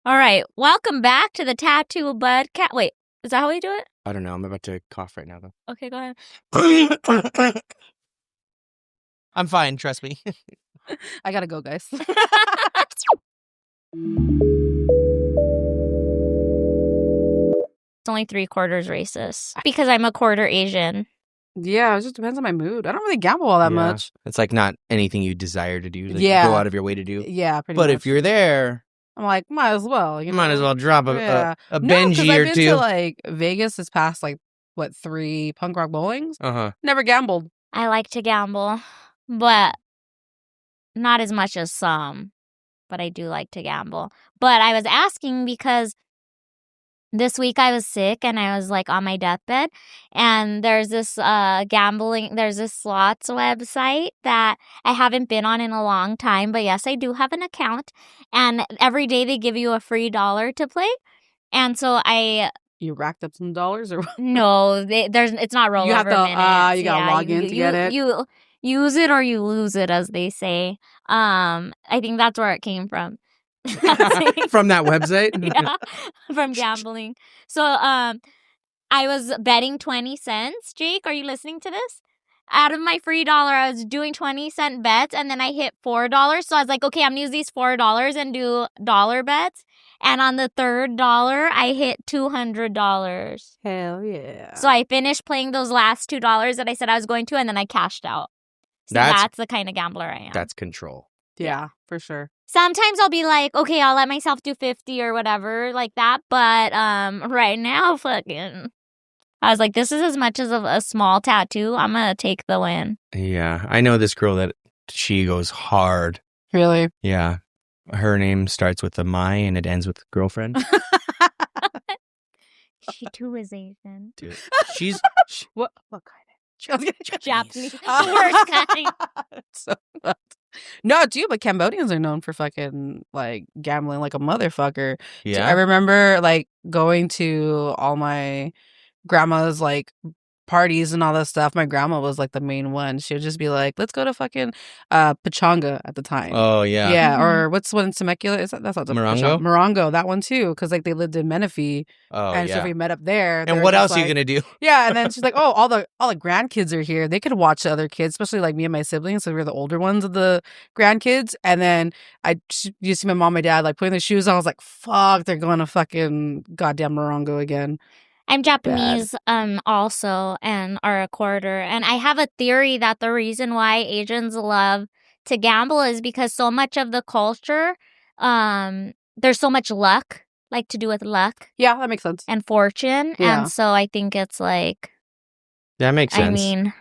All right. Welcome back to the Tattoo Budcast. Wait, is that how we do it? I don't know. I'm about to cough right now, though. Okay, go ahead. I'm fine. Trust me. I gotta go, guys. It's only 3/4 racist because I'm a quarter Asian. Yeah, it just depends on my mood. I don't really gamble all that much. It's like not anything you desire to do. Like Yeah. Go out of your way to do. Yeah, pretty But much. if you're there, I'm like, might as well. you might as well drop a No, Benji 'cause or I've been two. to like Vegas this past 3 punk rock bowlings. Never gambled. I like to gamble, but not as much as some. But I do like to gamble. But I was asking because this week I was sick and I was like on my deathbed, and there's this slots website that I haven't been on in a long time, but yes, I do have an account, and every day they give you a free $1 to play. And so You racked up some dollars or what? no, it's not rollover You have to minutes. you gotta log in to get it. You use it or you lose it, as they say. I think that's where it came from. From that website? Yeah, from gambling. So I was betting 20 cents. Jake, are you listening to this? Out of my free $1, I was doing 20-cent bets, and then I hit $4. So I was like, okay, I'm going to use these $4 and do dollar bets. And on the third $1, I hit $200. Hell yeah. So I finished playing those last $2 that I said I was going to, and then I cashed out. So that's the kind of gambler I am. That's control. Yeah, for sure. Sometimes I'll be like, okay, I'll let myself do 50 or whatever like that. But right now, I was like, this is as much as a small tattoo. I'm going to take the win. Yeah. I know this girl that she goes hard. Really? Yeah. Her name starts with a my and it ends with girlfriend. She too is Asian. Dude, what kind of? Japanese. Worst kind. So nuts. No, dude, but Cambodians are known for fucking gambling like a motherfucker. Yeah. I remember going to all my grandma's parties and all that stuff. My grandma was the main one. She would just be like, let's go to fucking Pachanga at the time. Oh, yeah. Yeah, Mhm. or what's one in Temecula? That's not Morongo? Morongo, that one too, because they lived in Menifee. Oh, and yeah. so we met up there. And what else are you going to do? Yeah, and then she's like, oh, all the grandkids are here. They could watch the other kids, especially me and my siblings, so we were the older ones of the grandkids. And then you see my mom and dad putting their shoes on. I was like, fuck, they're going to fucking goddamn Morongo again. I'm Japanese also and are a quarter. And I have a theory that the reason why Asians love to gamble is because so much of the culture, there's so much luck, to do with luck. Yeah, that makes sense. And fortune. Yeah. And so I think it's That makes sense. I mean,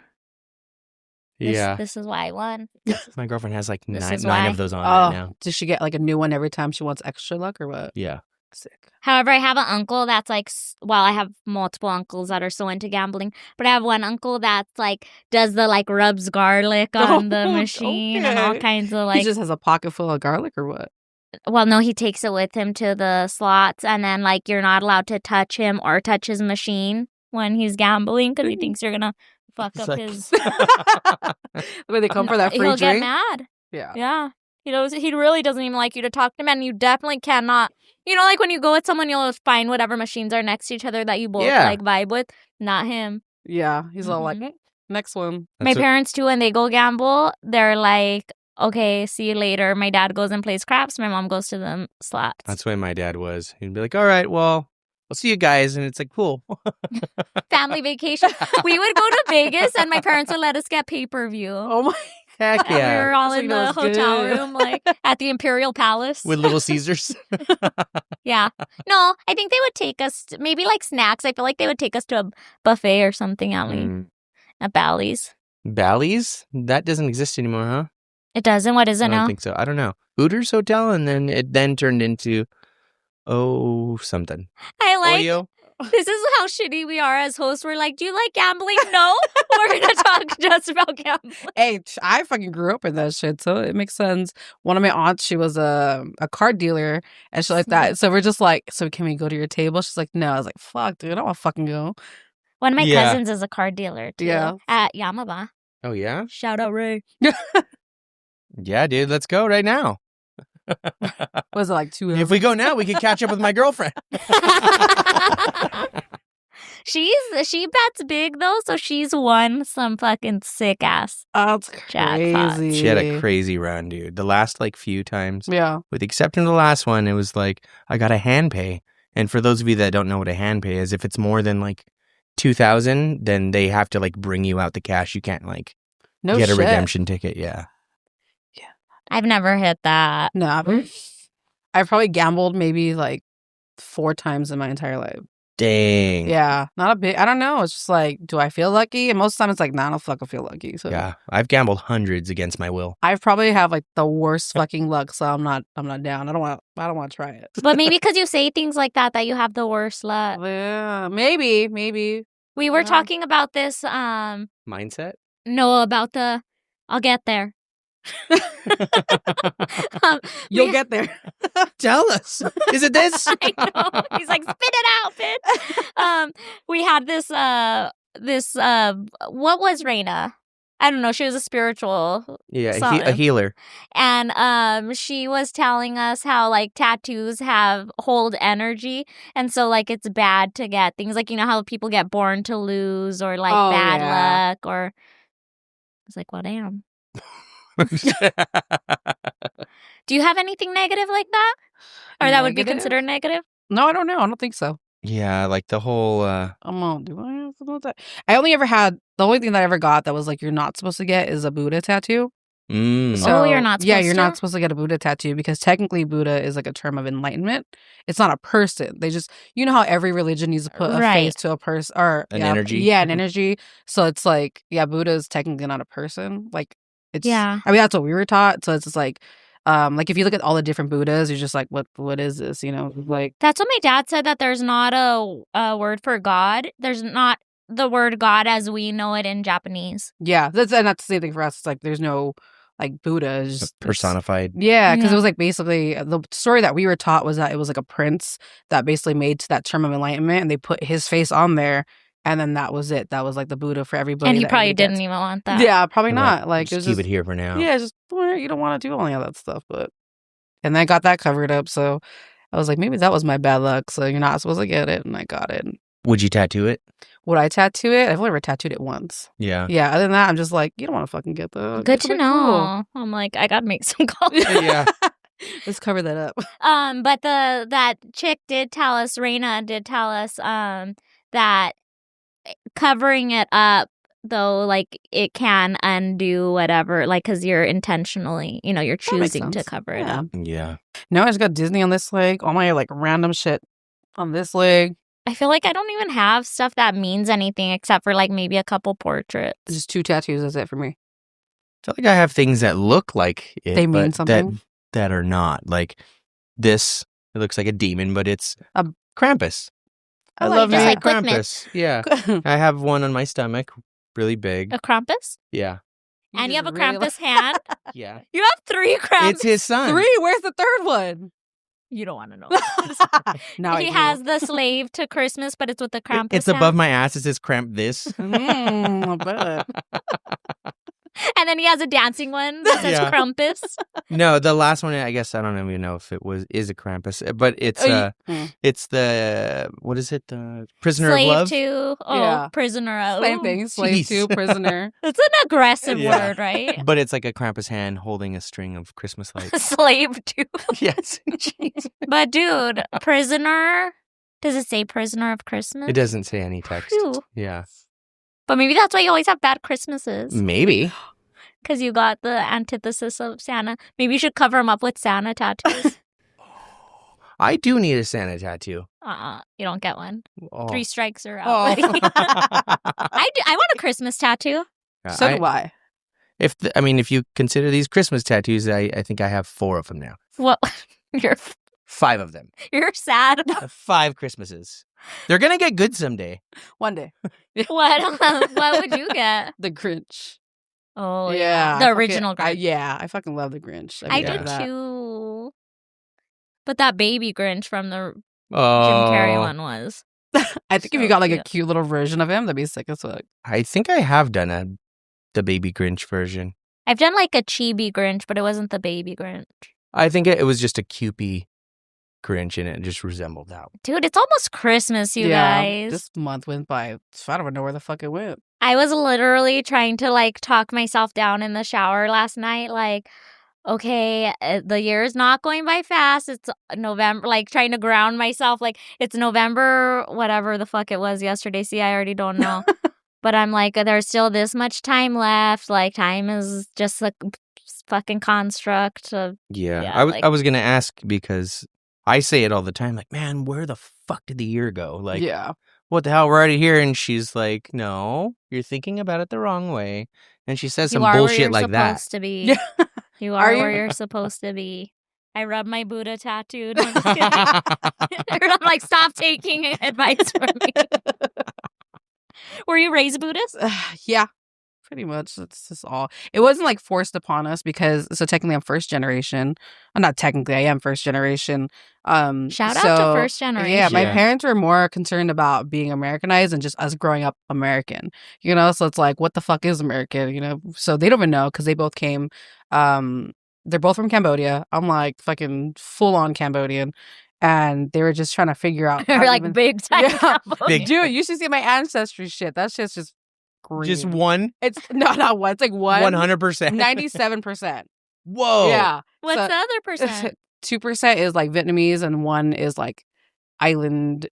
yeah. this is why I won. My girlfriend has nine is why. of those on right now. Does she get a new one every time she wants extra luck or what? Yeah. Sick. However, I have an uncle that's I have multiple uncles that are so into gambling, but I have one uncle that's does the rubs garlic on the machine and all kinds of He just has a pocket full of garlic or what? Well, no, he takes it with him to the slots, and then you're not allowed to touch him or touch his machine when he's gambling because he thinks you're gonna fuck up his. When they come for that free He'll drink. get mad. Yeah. Yeah. He really doesn't even like you to talk to him, and you definitely cannot. When you go with someone, you'll find whatever machines are next to each other that you both vibe with. Not him. Yeah, he's all next one. My parents too, when they go gamble, they're like, okay, see you later. My dad goes and plays craps. My mom goes to the slots. That's why my dad was. He'd be like, all right, well, I'll see you guys. And it's cool. Family vacation. We would go to Vegas and my parents would let us get pay-per-view. Oh my. Heck We yeah. were all So in you know the it's hotel good. room, at the Imperial Palace. With Little Caesars. Yeah. No, I think they would take us, maybe snacks. I feel like they would take us to a buffet or something at Bally's. Bally's? That doesn't exist anymore, huh? It doesn't? What is it I don't now? think so. I don't know. Hooters Hotel, and then it turned into something. I like Oyo. This is how shitty we are as hosts. We're like, do you like gambling? No. We're going to talk just about gambling. Hey, I fucking grew up with that shit, so it makes sense. One of my aunts, she was a card dealer and shit like that. So we're just like, so can we go to your table? She's like, no. I was like, fuck, dude, I don't want to fucking go. One of my cousins is a card dealer, too. Yeah. At Yamaba. Oh, yeah? Shout out, Ray. Yeah, dude, let's go right now. Was it like 2 If we go now, we could catch up with my girlfriend. She bets big though, so she's won some fucking sick ass. Oh, it's Jackpot. crazy. She had a crazy run, dude. The last few times, Yeah. with the exception of the last one, it was like I got a hand pay. And for those of you that don't know what a hand pay is, if it's more than like 2,000, then they have to like bring you out the cash. You can't like No get shit. a redemption ticket. Yeah. I've never hit that. No. I've probably gambled maybe like 4 times in my entire life. Dang. Yeah. Not a big, I don't know. It's just like, do I feel lucky? And most of the time it's like, nah, I don't fucking feel lucky. So Yeah. I've gambled hundreds against my will. I probably have like the worst fucking luck. So I'm not down. I don't want to try it. But maybe because you say things like that you have the worst luck. Yeah. Maybe. We were Yeah. talking about this, Mindset? no, about I'll get there. You'll get there. Tell us. Is it this? I know. He's like, spit it out, bitch. We had this, what was Raina? I don't know. She was a spiritual Yeah, something. a healer. And she was telling us how like tattoos hold energy, and so like it's bad to get things like, you know how people get born to lose or like Oh, bad yeah. luck, or I was like, well, damn. Do you have anything negative like that, or that would be Negative? considered negative? No, I don't know. I don't think so. Yeah, like the whole Do I have something like that? I only ever had, the only thing that I ever got that was like you're not supposed to get is a Buddha tattoo. Oh, you're not Yeah, supposed you're to? not supposed to get a Buddha tattoo because technically Buddha is like a term of enlightenment. It's not a person. They just, you know how every religion needs to put a Right. face to a person or An yeah, energy. Yeah, an energy. So it's like, yeah, Buddha is technically not a person. Like it's, Yeah. I mean, that's what we were taught. So it's just like if you look at all the different Buddhas, you're just like, what is this? You know, like That's what my dad said, that there's not a word for God. There's not the word God as we know it in Japanese. yeah, that's the same thing for us. It's like there's no like Buddha is just personified. Yeah, because Yeah. it was like basically the story that we were taught was that it was like a prince that basically made to that term of enlightenment, and they put his face on there, and then that was it. That was like the Buddha for everybody. And he that probably everybody didn't gets. even want that. Yeah, probably Right. not. Like it was keep just it here for now. yeah, just you don't want to do any of that stuff, but and I got that covered up, so I was like maybe that was my bad luck. So you're not supposed to get it, and I got it. Would you tattoo it? Would I tattoo it? I've only ever tattooed it once. Yeah. Yeah, other than that, I'm just like you don't want to fucking get that. Good It's to really cool. know. I'm like, I gotta make some calls. Yeah. Let's cover that up. But that chick did tell us, Raina did tell us, that covering it up though, like it can undo whatever, like because you're intentionally, you're That makes choosing to sense. cover it Yeah. up. Yeah. No, I just got Disney on this leg. All my like random shit on this leg. I feel like I don't even have stuff that means anything except for like maybe a couple portraits. Just 2 tattoos. That's it for me. I feel like I have things that look like it, They mean but something? that are not. Like this, it looks like a demon, but it's A- Krampus. I like love just me like a Quick Krampus. Yeah. I have one on my stomach, really big. A Krampus? Yeah. And you have a just really Krampus hand? Yeah. You have 3 Krampus? It's his son. 3. Where's the third one? You don't want to know. Now He I do. has the slave to Christmas, but it's with the Krampus It's hand. above my ass. It says Cramp this. I bet. And then he has a dancing one that says Yeah. Krampus. No, the last one, I guess I don't even know if it is a Krampus, but it's it's the what is it? The Prisoner Slave of Love. to, Yeah. prisoner of. Same thing. Slave jeez. to prisoner. It's an aggressive Yeah. word, right? But it's like a Krampus hand holding a string of Christmas lights. Slave to. Yes. Jeez. But dude, prisoner. Does it say prisoner of Christmas? It doesn't say any text. Phew. Yeah. But maybe that's why you always have bad Christmases. Maybe. Because you got the antithesis of Santa. Maybe you should cover him up with Santa tattoos. I do need a Santa tattoo. You don't get one. Oh. 3 strikes are out. Oh. buddy. I want a Christmas tattoo. So do I. If you consider these Christmas tattoos, I think I have 4 of them now. Well, you're 5 of them. sad. 5 Christmases. They're gonna get good someday. One day. What would you get? The Grinch. Oh Yeah. the I original fucking- Grinch. I fucking love the Grinch. I Yeah. do too. But that baby Grinch from the Oh, Jim Carrey one was. I think if So you got like a cute. cute little version of him, that'd be sick as fuck. I think I have done the baby Grinch version. I've done like a chibi Grinch, but it wasn't the baby Grinch. I think it was just a Cupid Grinch, and it just resembled that. Dude, it's almost Christmas, you guys. This month went by. I don't even know where the fuck it went. I was literally trying to like talk myself down in the shower last night. Like, okay, the year is not going by fast. It's November. Like trying to ground myself. Like it's November, whatever the fuck it was yesterday. See, I already don't know. But I'm like, there's still this much time left. Like time is just a fucking construct. I was gonna ask because I say it all the time. Like, man, where the fuck did the year go? Like, what the hell? We're already here, and she's like, no, you're thinking about it the wrong way. And she says some bullshit like that. To be. You are where you're supposed to be. I rub my Buddha tattooed. I'm like, stop taking advice from me. Were you raised Buddhist? Yeah, pretty much. That's just all. It wasn't like forced upon us because, so technically I'm first generation. Not technically, I am first generation. Shout out to first generation. Yeah, my parents were more concerned about being Americanized and just us growing up American. You know, so it's like, what the fuck is American? You know, so they don't even know because they both came. They're both from Cambodia. I'm like fucking full on Cambodian. And they were just trying to figure out. They're like big time. Yeah. Big. Dude, you should see my ancestry shit. That shit's just green. Just one? It's not one. It's like 100%. 97%. Whoa. Yeah. What's the other percent? 2% is like Vietnamese and 1 is like island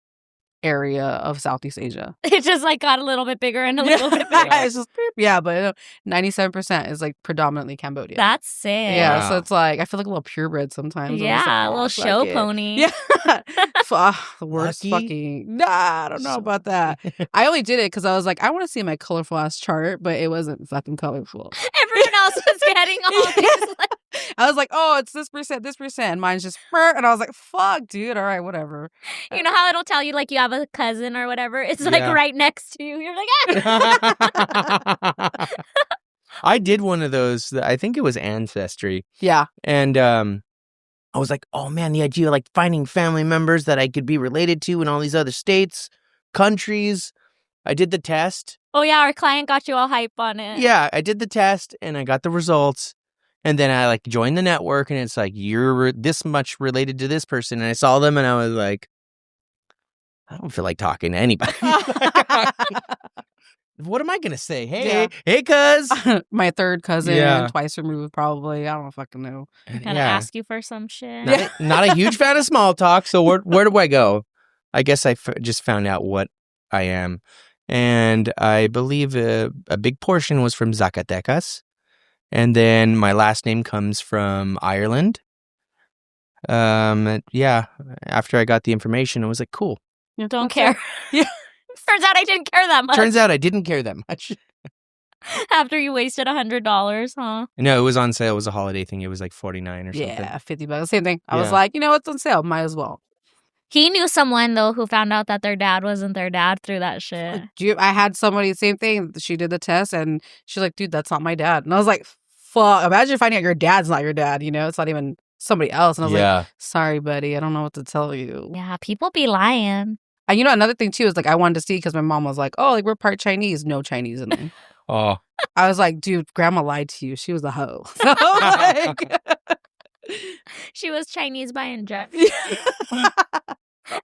area of Southeast Asia. It just like got a little bit bigger and a little bit bigger. It's just, but 97% is like predominantly Cambodia. That's sick. Yeah, Wow. so it's like I feel like a little purebred sometimes. Yeah, like, a little show pony. Yeah, the worst Lucky? fucking. Nah, I don't know about that. I only did it because I was like, I want to see my colorful ass chart, but it wasn't fucking colorful. Everyone else was getting all these. Like, I was like, oh, it's this percent, and mine's just, and I was like, fuck, dude, all right, whatever. you know how it'll tell you like you have a cousin or whatever? It's like right next to you. You're like, I did one of those. I think it was Ancestry. Yeah. And I was like, oh man, the idea of like finding family members that I could be related to in all these other states, countries. I did the test. Oh yeah, our client got you all hype on it. Yeah, I did the test and I got the results. And then I like joined the network and it's like, you're this much related to this person. And I saw them and I was like, I don't feel like talking to anybody. What am I going to say? Hey, cuz. My third cousin, twice removed probably. I don't fucking know. Gonna ask you for some shit. Not a huge fan of small talk. So where do I go? I guess I just found out what I am. And I believe a big portion was from Zacatecas. And then my last name comes from Ireland. Yeah. After I got the information, I was like, cool. You don't care. Yeah. Turns out I didn't care that much. Turns out I didn't care that much. After you wasted $100, huh? No, it was on sale. It was a holiday thing. It was like $49 or something. Yeah, $50. Same thing. I was like, you know, it's on sale. Might as well. He knew someone, though, who found out that their dad wasn't their dad through that shit. I had somebody, same thing. She did the test and she's like, dude, that's not my dad. And I was like, fuck. Imagine finding out your dad's not your dad, you know? It's not even somebody else. And I was like, sorry, buddy. I don't know what to tell you. Yeah, people be lying. And you know, another thing, too, is like I wanted to see because my mom was like, oh, like we're part Chinese. No Chinese in there. Oh. I was like, dude, grandma lied to you. She was a hoe. So, like... She was Chinese by injection. I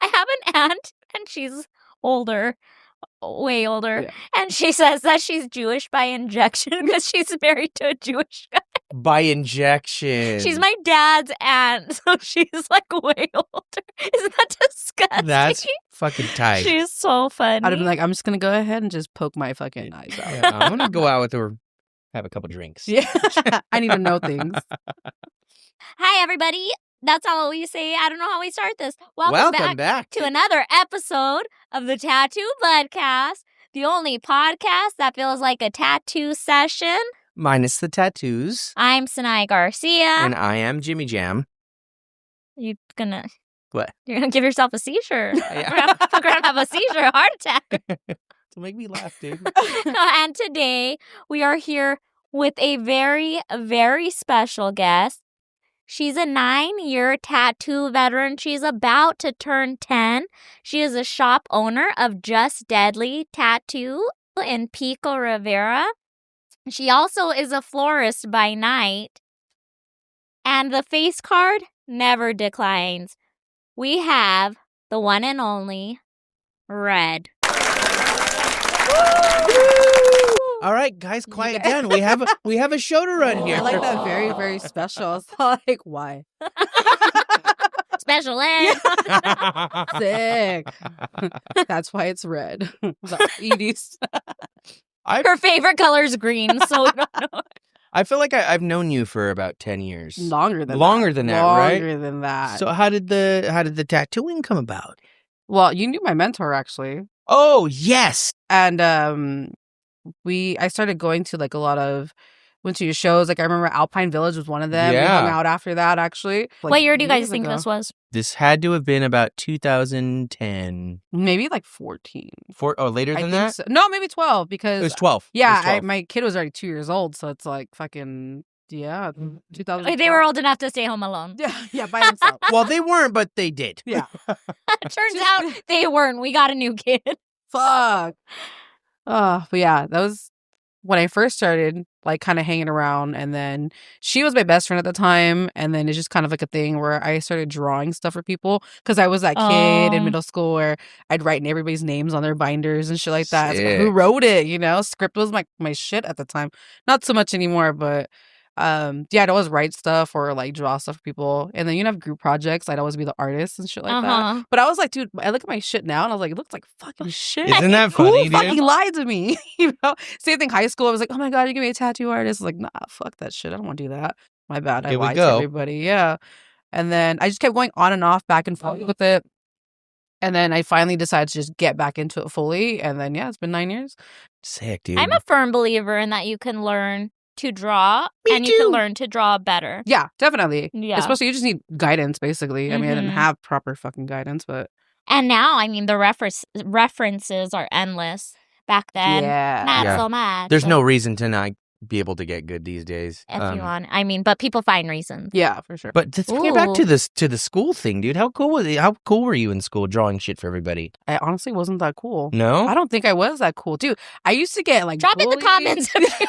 have an aunt and she's older, way older. Yeah. And she says that she's Jewish by injection because she's married to a Jewish guy. By injection. She's my dad's aunt, so she's like way older. Isn't that disgusting? That's fucking tight. She's so funny. I'd have been like, I'm just going to go ahead and just poke my fucking eyes out. Yeah, I'm going to go out with her, have a couple drinks. Yeah. I need to know things. Hi, everybody. That's all we say. I don't know how we start this. Welcome back to another episode of the Tattoo Budcast, the only podcast that feels like a tattoo session. Minus the tattoos. I'm Sinai Garcia. And I am Jimmy Jam. You're gonna... What? You're gonna give yourself a seizure. Yeah. We're gonna have a seizure, a heart attack. Don't make me laugh, dude. And today, we are here with a very, very special guest. She's a 9-year tattoo veteran. She's about to turn 10. She is a shop owner of Just Deadly Tattoo in Pico Rivera. She also is a florist by night. And the face card never declines. We have the one and only red. All right, guys, quiet down. We have a show to run here. I like that. Very, very special. It's like, why? Special ed. Sick. That's why it's red. Edie's. Her favorite color is green, so we don't know. I feel like I've known you for about 10 years. Longer than that, right? Longer than that. So how did the tattooing come about? Well, you knew my mentor, actually. Oh, yes. And I started going to like a lot of went to your shows. Like I remember Alpine Village was one of them. Yeah. We hung out after that, actually. Like, what year do you guys years think ago. this was? This had to have been about 2010. Maybe like 14. Later I than think that? so. No, maybe 12 because It was 12. Yeah, It was 12. my kid was already 2 years old, so it's like fucking 2000. They were old enough to stay home alone. Yeah, by themselves. Well, they weren't, but they did. Yeah. Turns out they weren't. We got a new kid. Fuck. But yeah, that was when I first started, like, kind of hanging around. And then she was my best friend at the time. And then it's just kind of like a thing where I started drawing stuff for people. Because I was that kid in middle school where I'd write everybody's names on their binders and shit like that. It's like, who wrote it? You know, script was my shit at the time. Not so much anymore, but I'd always write stuff or like draw stuff for people. And then have group projects. I'd always be the artist and shit like that. But I was like, dude, I look at my shit now and I was like, it looks like fucking shit. Isn't that funny, Who dude? fucking lied to me? You know? Same thing high school. I was like, oh my God, you're gonna be a tattoo artist. I was like, nah, fuck that shit. I don't want to do that. My bad. I lied to everybody. Yeah. And then I just kept going on and off, back and forth with it. And then I finally decided to just get back into it fully. And then, it's been 9 years. Sick, dude. I'm a firm believer in that you can learn to draw Me and too. you can learn to draw better. Yeah, definitely. Yeah. Especially you just need guidance, basically. I mean, I didn't Mhm. have proper fucking guidance, but And now, I mean, the references are endless. Back then, not Yeah. so much. There's no reason to not be able to get good these days. If you want. I mean, but people find reasons. yeah, for sure. But let's get back Ooh. to the school thing, dude. How cool was it? How cool were you in school drawing shit for everybody? I honestly wasn't that cool. No? I don't think I was that cool, dude. I used to get like Drop in the bullied. comments if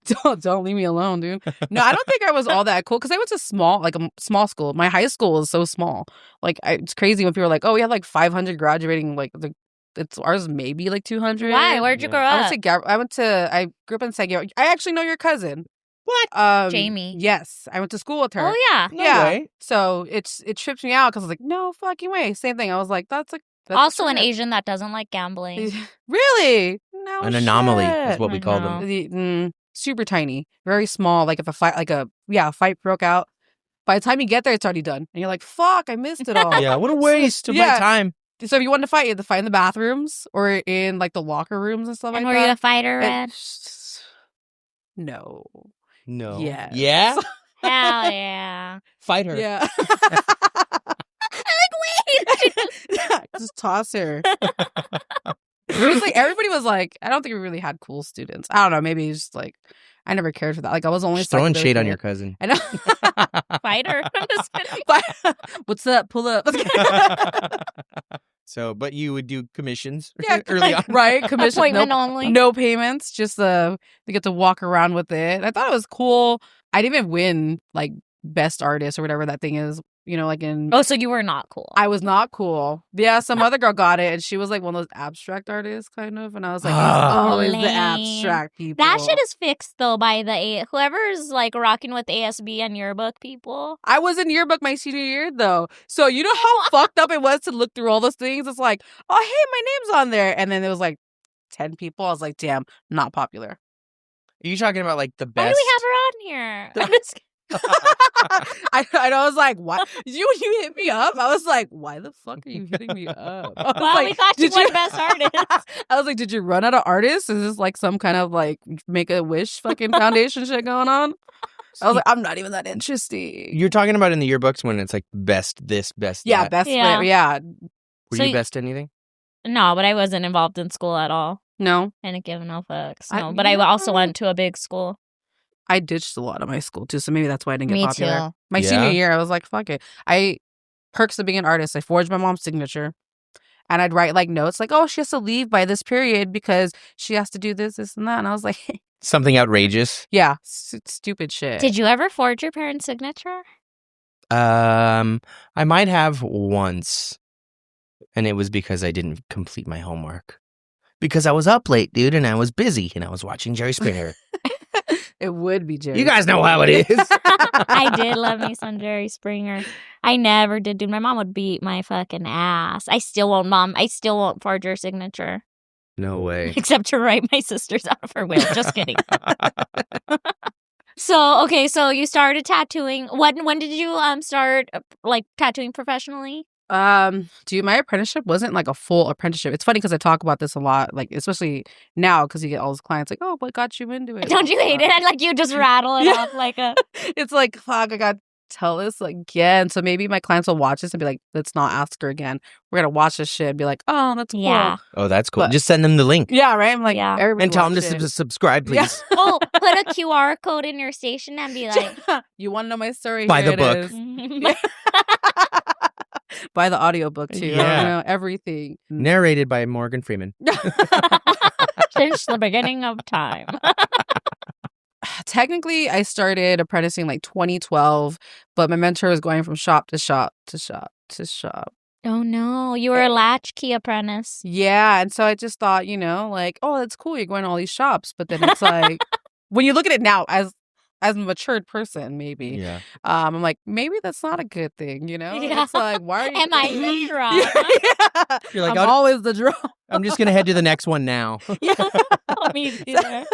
you don't leave me alone, dude. No, I don't think I was all that cool because I went to a small school. My high school was so small. Like it's crazy when people are like, "Oh, we have like 500 graduating." Like it's ours maybe like 200. Why? Where'd you grow up? I grew up in San Diego. I actually know your cousin. What? Jamie. Yes, I went to school with her. Oh, yeah. No yeah. way. So it tripped me out because I was like, no fucking way. Same thing. I was like, that's Also an shit. Asian that doesn't like gambling. Really? No. An anomaly is shit. what we I call know. them. Super tiny, very small. Like if a fight broke out, by the time you get there, it's already done, and you're like, "Fuck, I missed it all." Yeah, what a waste of my Yeah. time. So if you wanted to fight, you had to fight in the bathrooms or in like the locker rooms and stuff And like were that. you a fighter, And- Red? No. No. Yes. Yeah? Hell yeah. Fight her. Yeah. Wait. Just toss her. It was like everybody was like, I don't think we really had cool students. I don't know. Maybe it's just like I never cared for that. Like I was only Just throwing stuck shade with on it. your cousin. I know. Fighter. I'm just kidding. What's up? Pull up. So, but you would do commissions Yeah, early on. right? Commission, Appointment only. no payments. Just to get to walk around with it. I thought it was cool. I didn't even win like best artist or whatever that thing is. You know, like in. Oh, so you were not cool. I was not cool. Yeah, some other girl got it, and she was like one of those abstract artists, kind of. And I was like, always the Lame. abstract people. That shit is fixed though by the whoever's like rocking with ASB and yearbook people. I was in yearbook my senior year, though. So you know how fucked up it was to look through all those things? It's like, oh, hey, my name's on there. And then there was like 10 people. I was like, damn, not popular. Are you talking about like the Why best? do we have her on here? I'm just kidding. I was like, what? You hit me up? I was like, why the fuck are you hitting me up? I was Well, like, we thought you did were best artist. I was like, did you run out of artists? Is this like some kind of like make a wish fucking foundation shit going on? I was like, I'm not even that interesting. You're talking about in the yearbooks when it's like best this, best Yeah, that. best Yeah. player. Yeah. Were So you y- best anything? No, but I wasn't involved in school at all. No, I didn't give no fucks. I- No, but I also went to a big school. I ditched a lot of my school too, so maybe that's why I didn't get Me popular. too. My Yeah? senior year, I was like, fuck it. Perks of being an artist. I forged my mom's signature. And I'd write like notes like, oh, she has to leave by this period because she has to do this, this, and that. And I was like, Something outrageous. Yeah, stupid shit. Did you ever forge your parents' signature? I might have once, and it was because I didn't complete my homework. Because I was up late, dude, and I was busy, and I was watching Jerry Springer. It would be Jerry. You guys know how it is. I did love me some Jerry Springer. I never did, dude. My mom would beat my fucking ass. I still won't, Mom. I still won't forge your signature. No way. Except to write my sister's out of her will. Just kidding. So, okay, so you started tattooing. When did you start like tattooing professionally? Dude, my apprenticeship wasn't like a full apprenticeship. It's funny because I talk about this a lot, like especially now because you get all those clients like, oh, what got you into it? Don't you hate it? Like you just rattle it off like a. It's like, fuck, I got to tell this again. So maybe my clients will watch this and be like, let's not ask her again. We're gonna watch this shit and be like, oh, that's cool. Yeah. Oh, that's cool. But- Just send them the link. Yeah, right. I'm like, Yeah. everybody And tell them watch to it. subscribe, please. Oh, put a QR code in your station and be like, You want to know my story? Buy Here the book. it is. Buy the audiobook too. Yeah. You know, everything. Narrated by Morgan Freeman. since the beginning of time. Technically, I started apprenticing like 2012, but my mentor was going from shop to shop to shop to shop. Oh no, you were a latchkey apprentice. Yeah, and so I just thought, like, oh, that's cool. You're going to all these shops, but then it's like, when you look at it now as a matured person, maybe, Yeah. I'm like, maybe that's not a good thing, Yeah. It's like, why are you? Am I the draw? Yeah. You're like, I'm always the draw. I'm just going to head to the next one now. Yeah. Me either.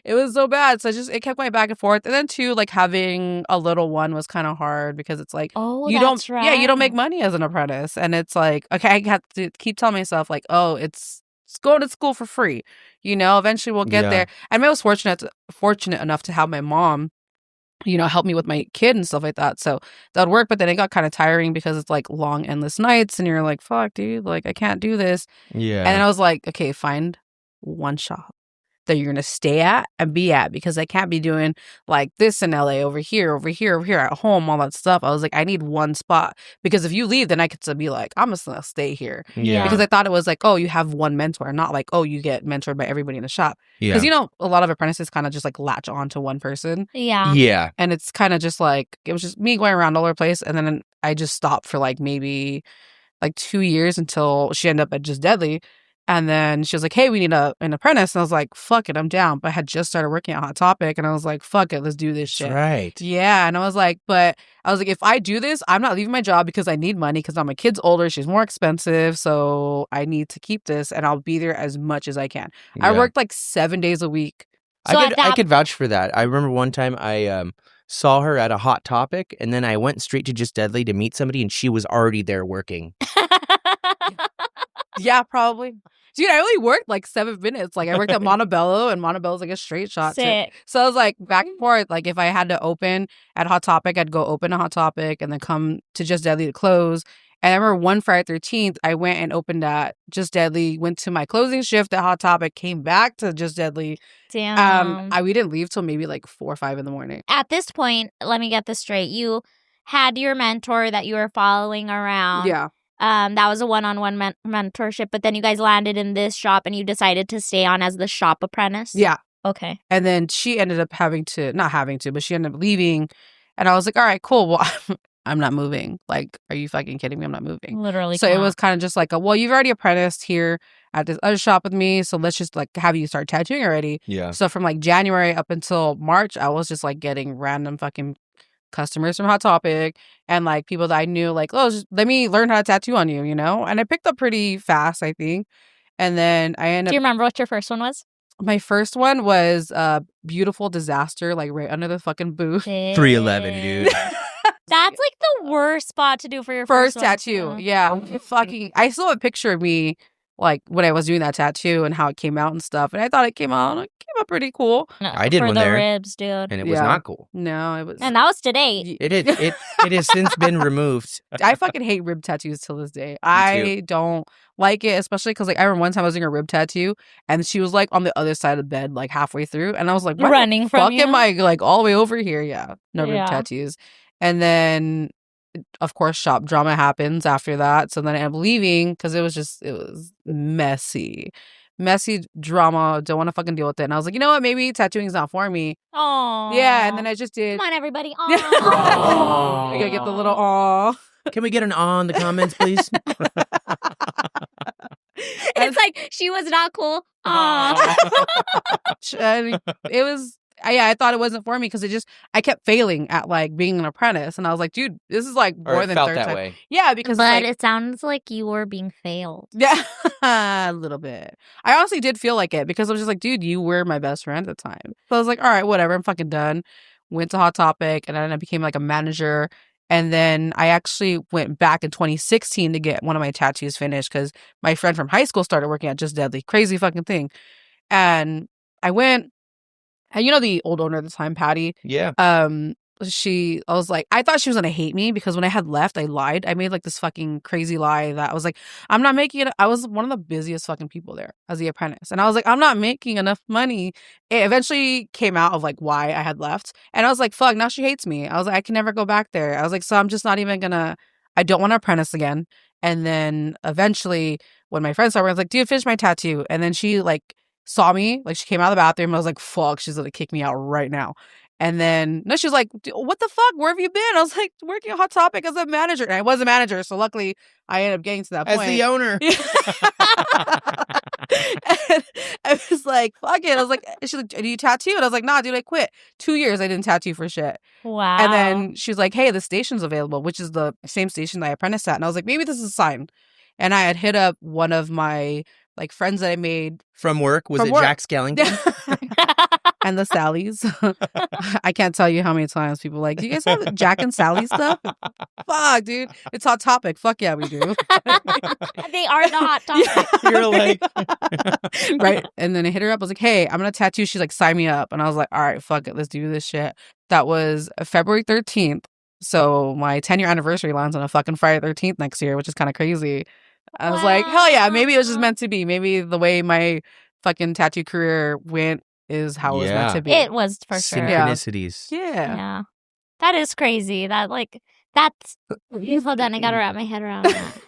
It was so bad. So it kept going back and forth. And then too, like having a little one was kind of hard because it's like, Oh, you that's don't, right. yeah, you don't make money as an apprentice. And it's like, okay, I have to keep telling myself like, oh, it's going to school for free. Eventually we'll get Yeah. there. And I was fortunate enough to have my mom, help me with my kid and stuff like that. So that would work. But then it got kind of tiring because it's like long, endless nights. And you're like, fuck, dude, like I can't do this. Yeah. And then I was like, okay, find one shop that you're going to stay at and be at because I can't be doing like this in LA, over here, at home, all that stuff. I was like, I need one spot because if you leave, then I could be like, I'm just going to stay here. Yeah. Because I thought it was like, oh, you have one mentor, not like, oh, you get mentored by everybody in the shop. Yeah. Because, a lot of apprentices kind of just like latch on to one person. Yeah. Yeah. And it's kind of just like, it was just me going around all over the place. And then I just stopped for like maybe like 2 years until she ended up at Just Deadly. And then she was like, hey, we need an apprentice. And I was like, fuck it, I'm down. But I had just started working at Hot Topic. And I was like, fuck it, let's do this shit. That's right. Yeah. And I was like, if I do this, I'm not leaving my job because I need money because now my kid's older. She's more expensive. So I need to keep this and I'll be there as much as I can. I Yeah. worked like 7 days a week. So I at could, that- I could vouch for that. I remember one time I saw her at a Hot Topic, and then I went straight to Just Deadly to meet somebody, and she was already there working. Yeah, probably. Dude, I only worked like 7 minutes. Like I worked at Montebello and Montebello's like a straight shot. Sick. So I was like back and forth. Like if I had to open at Hot Topic, I'd go open a Hot Topic and then come to Just Deadly to close. And I remember one Friday 13th, I went and opened at Just Deadly, went to my closing shift at Hot Topic, came back to Just Deadly. Damn. We didn't leave till maybe like 4 or 5 in the morning. At this point, let me get this straight. You had your mentor that you were following around. Yeah. That was a one-on-one mentorship, but then you guys landed in this shop and you decided to stay on as the shop apprentice? Yeah. Okay. And then she ended up not having to, but she ended up leaving. And I was like, all right, cool. Well, I'm not moving. Like, are you fucking kidding me? I'm not moving. Literally. So it cannot. was kind of just like, well, you've already apprenticed here at this other shop with me. So let's just like have you start tattooing already. Yeah. So from like January up until March, I was just like getting random fucking customers from Hot Topic and like people that I knew like, oh, just let me learn how to tattoo on you, And I picked up pretty fast, I think. And then I ended Do you up, remember what your first one was? my first one was Beautiful Disaster, like right under the fucking booth. 311, dude. That's like the worst spot to do for your First one. tattoo. Yeah. Fucking, I still have a picture of me like when I was doing that tattoo and how it came out and stuff. And I thought it came out pretty cool. No, I did for one the there. ribs, dude. And it was Yeah. not cool. No, it was. And that was today. It has since been removed. I fucking hate rib tattoos till this day. too. I don't like it, especially because like I remember one time I was doing a rib tattoo and she was like on the other side of the bed, like halfway through, and I was like, why Running the from fuck you? am I like all the way over here? Yeah, no Yeah. rib tattoos. And then, of course, shop drama happens after that. So then I ended up leaving because it was messy. messy drama. Don't want to fucking deal with it. And I was like, you know what? Maybe tattooing's not for me. Oh. Yeah, and then I just did. Come on, everybody. I gotta get the little aw. Can we get an aw in the comments, please? It's like she was not cool. Aw. And it was. I thought it wasn't for me because I kept failing at like being an apprentice, and I was like, dude, this is like Or more it than felt third that time. way. Yeah, because But like, it sounds like you were being failed. yeah, a little bit. I honestly did feel like it because I was just like, dude, you were my best friend at the time. So I was like, all right, whatever, I'm fucking done. Went to Hot Topic, and then I became like a manager. And then I actually went back in 2016 to get one of my tattoos finished because my friend from high school started working at Just Deadly. Crazy fucking thing. And I went. And you know the old owner at the time, Patty? Yeah. I was like, I thought she was going to hate me because when I had left, I lied. I made like this fucking crazy lie that I was like, I'm not making it. I was one of the busiest fucking people there as the apprentice. And I was like, I'm not making enough money. It eventually came out of like why I had left. And I was like, fuck, now she hates me. I was like, I can never go back there. I was like, so I'm just not even I don't want to apprentice again. And then eventually when my friend saw me, I was like, dude, finish my tattoo. And then she like, saw me, like she came out of the bathroom. I was like, fuck, she's gonna kick me out right now. And then no, she was like, what the fuck? Where have you been? I was like, working at Hot Topic as a manager. And I was a manager, so luckily I ended up getting to that point. As the owner. And I was like, fuck it. I was like, she's like, do you tattoo? And I was like, nah, dude, I quit. 2 years I didn't tattoo for shit. Wow. And then she was like, hey, the station's available, which is the same station that I apprenticed at. And I was like, maybe this is a sign. And I had hit up one of my like friends that I made From work? Was From it work. Jack Skellington? and the Sallys. I can't tell you how many times people are like, do you guys have Jack and Sally stuff? Fuck, dude. It's Hot Topic. Fuck yeah, we do. They are the Hot Topic. You're like... Right. And then I hit her up. I was like, hey, I'm going to tattoo. She's like, sign me up. And I was like, all right, fuck it. Let's do this shit. That was February 13th. So my 10-year anniversary lands on a fucking Friday 13th next year, which is kind of crazy. I was like, hell yeah, maybe it was just meant to be. Maybe the way my fucking tattoo career went is how it was meant to be. It was for sure. Synchronicities. Yeah. That is crazy. That's hold on, I gotta wrap my head around that.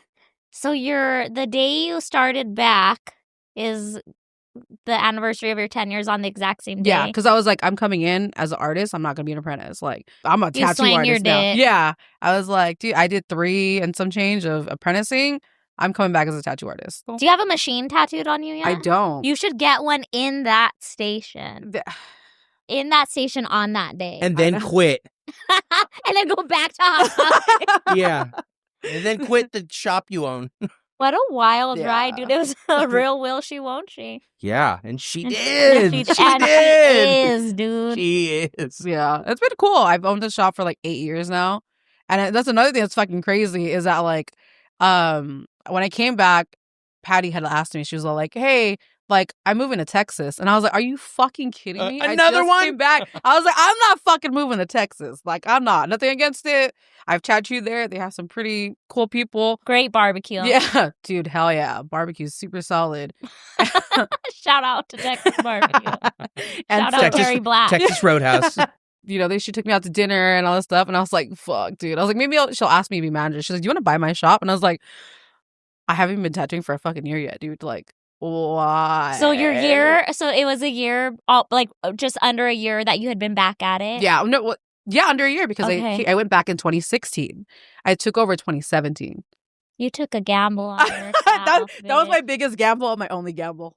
So the day you started back is the anniversary of your 10 years on the exact same day. Yeah, because I was like, I'm coming in as an artist. I'm not gonna be an apprentice. Like, I'm a tattoo swang your artist now. dick. Yeah. I was like, dude, I did 3 and some change of apprenticing. I'm coming back as a tattoo artist. Do you have a machine tattooed on you yet? I don't. You should get one in that station. In that station on that day. And then quit. And then go back to Hot Topic. Yeah. And then quit the shop you own. What a wild ride, Yeah. dude. It was a real will she, won't she? Yeah. And she And did. She She did. did. She is, dude. She is. Yeah, it's been cool. I've owned the shop for like 8 years now. And that's another thing that's fucking crazy is that like, when I came back, Patty had asked me, she was all like, hey, like, I'm moving to Texas. And I was like, are you fucking kidding me? Another I just one? came back. I was like, I'm not fucking moving to Texas. Like, I'm not. Nothing against it. I've tattooed there. They have some pretty cool people. Great barbecue. Yeah. Dude, hell yeah. Barbecue's super solid. Shout out to Texas Barbecue. And Shout out Texas- Terry Black. Texas Roadhouse. you know, she took me out to dinner and all this stuff. And I was like, fuck, dude. I was like, maybe she'll ask me to be manager. She's like, do you want to buy my shop? And I was like, I haven't been tattooing for a fucking year yet, dude. Like, why? So it was a year, like just under a year that you had been back at it? Yeah, no, yeah, under a year because Okay. I went back in 2016. I took over 2017. You took a gamble on yourself. that was my bitch. biggest gamble and my only gamble.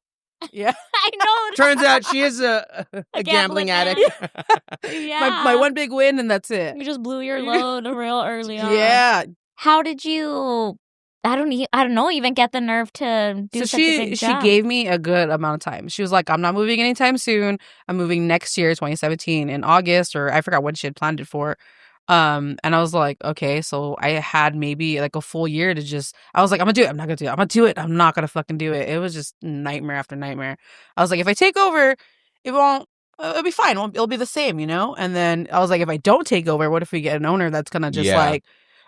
Yeah. I know. Turns out she is a gambling gambling addict. Yeah. My one big win and that's it. You just blew your load real early on. Yeah. How did you? I don't know. Even get the nerve to do So such a big jump. she gave me a good amount of time. She was like, I'm not moving anytime soon. I'm moving next year, 2017, in August, or I forgot when she had planned it for. And I was like, okay, so I had maybe like a full year to just, I was like, I'm gonna do it. I'm not gonna do it. I'm gonna do it. I'm not gonna fucking do it. It was just nightmare after nightmare. I was like, if I take over, it won't, it'll be fine. It'll be the same, you know? And then I was like, if I don't take over, what if we get an owner that's gonna just like,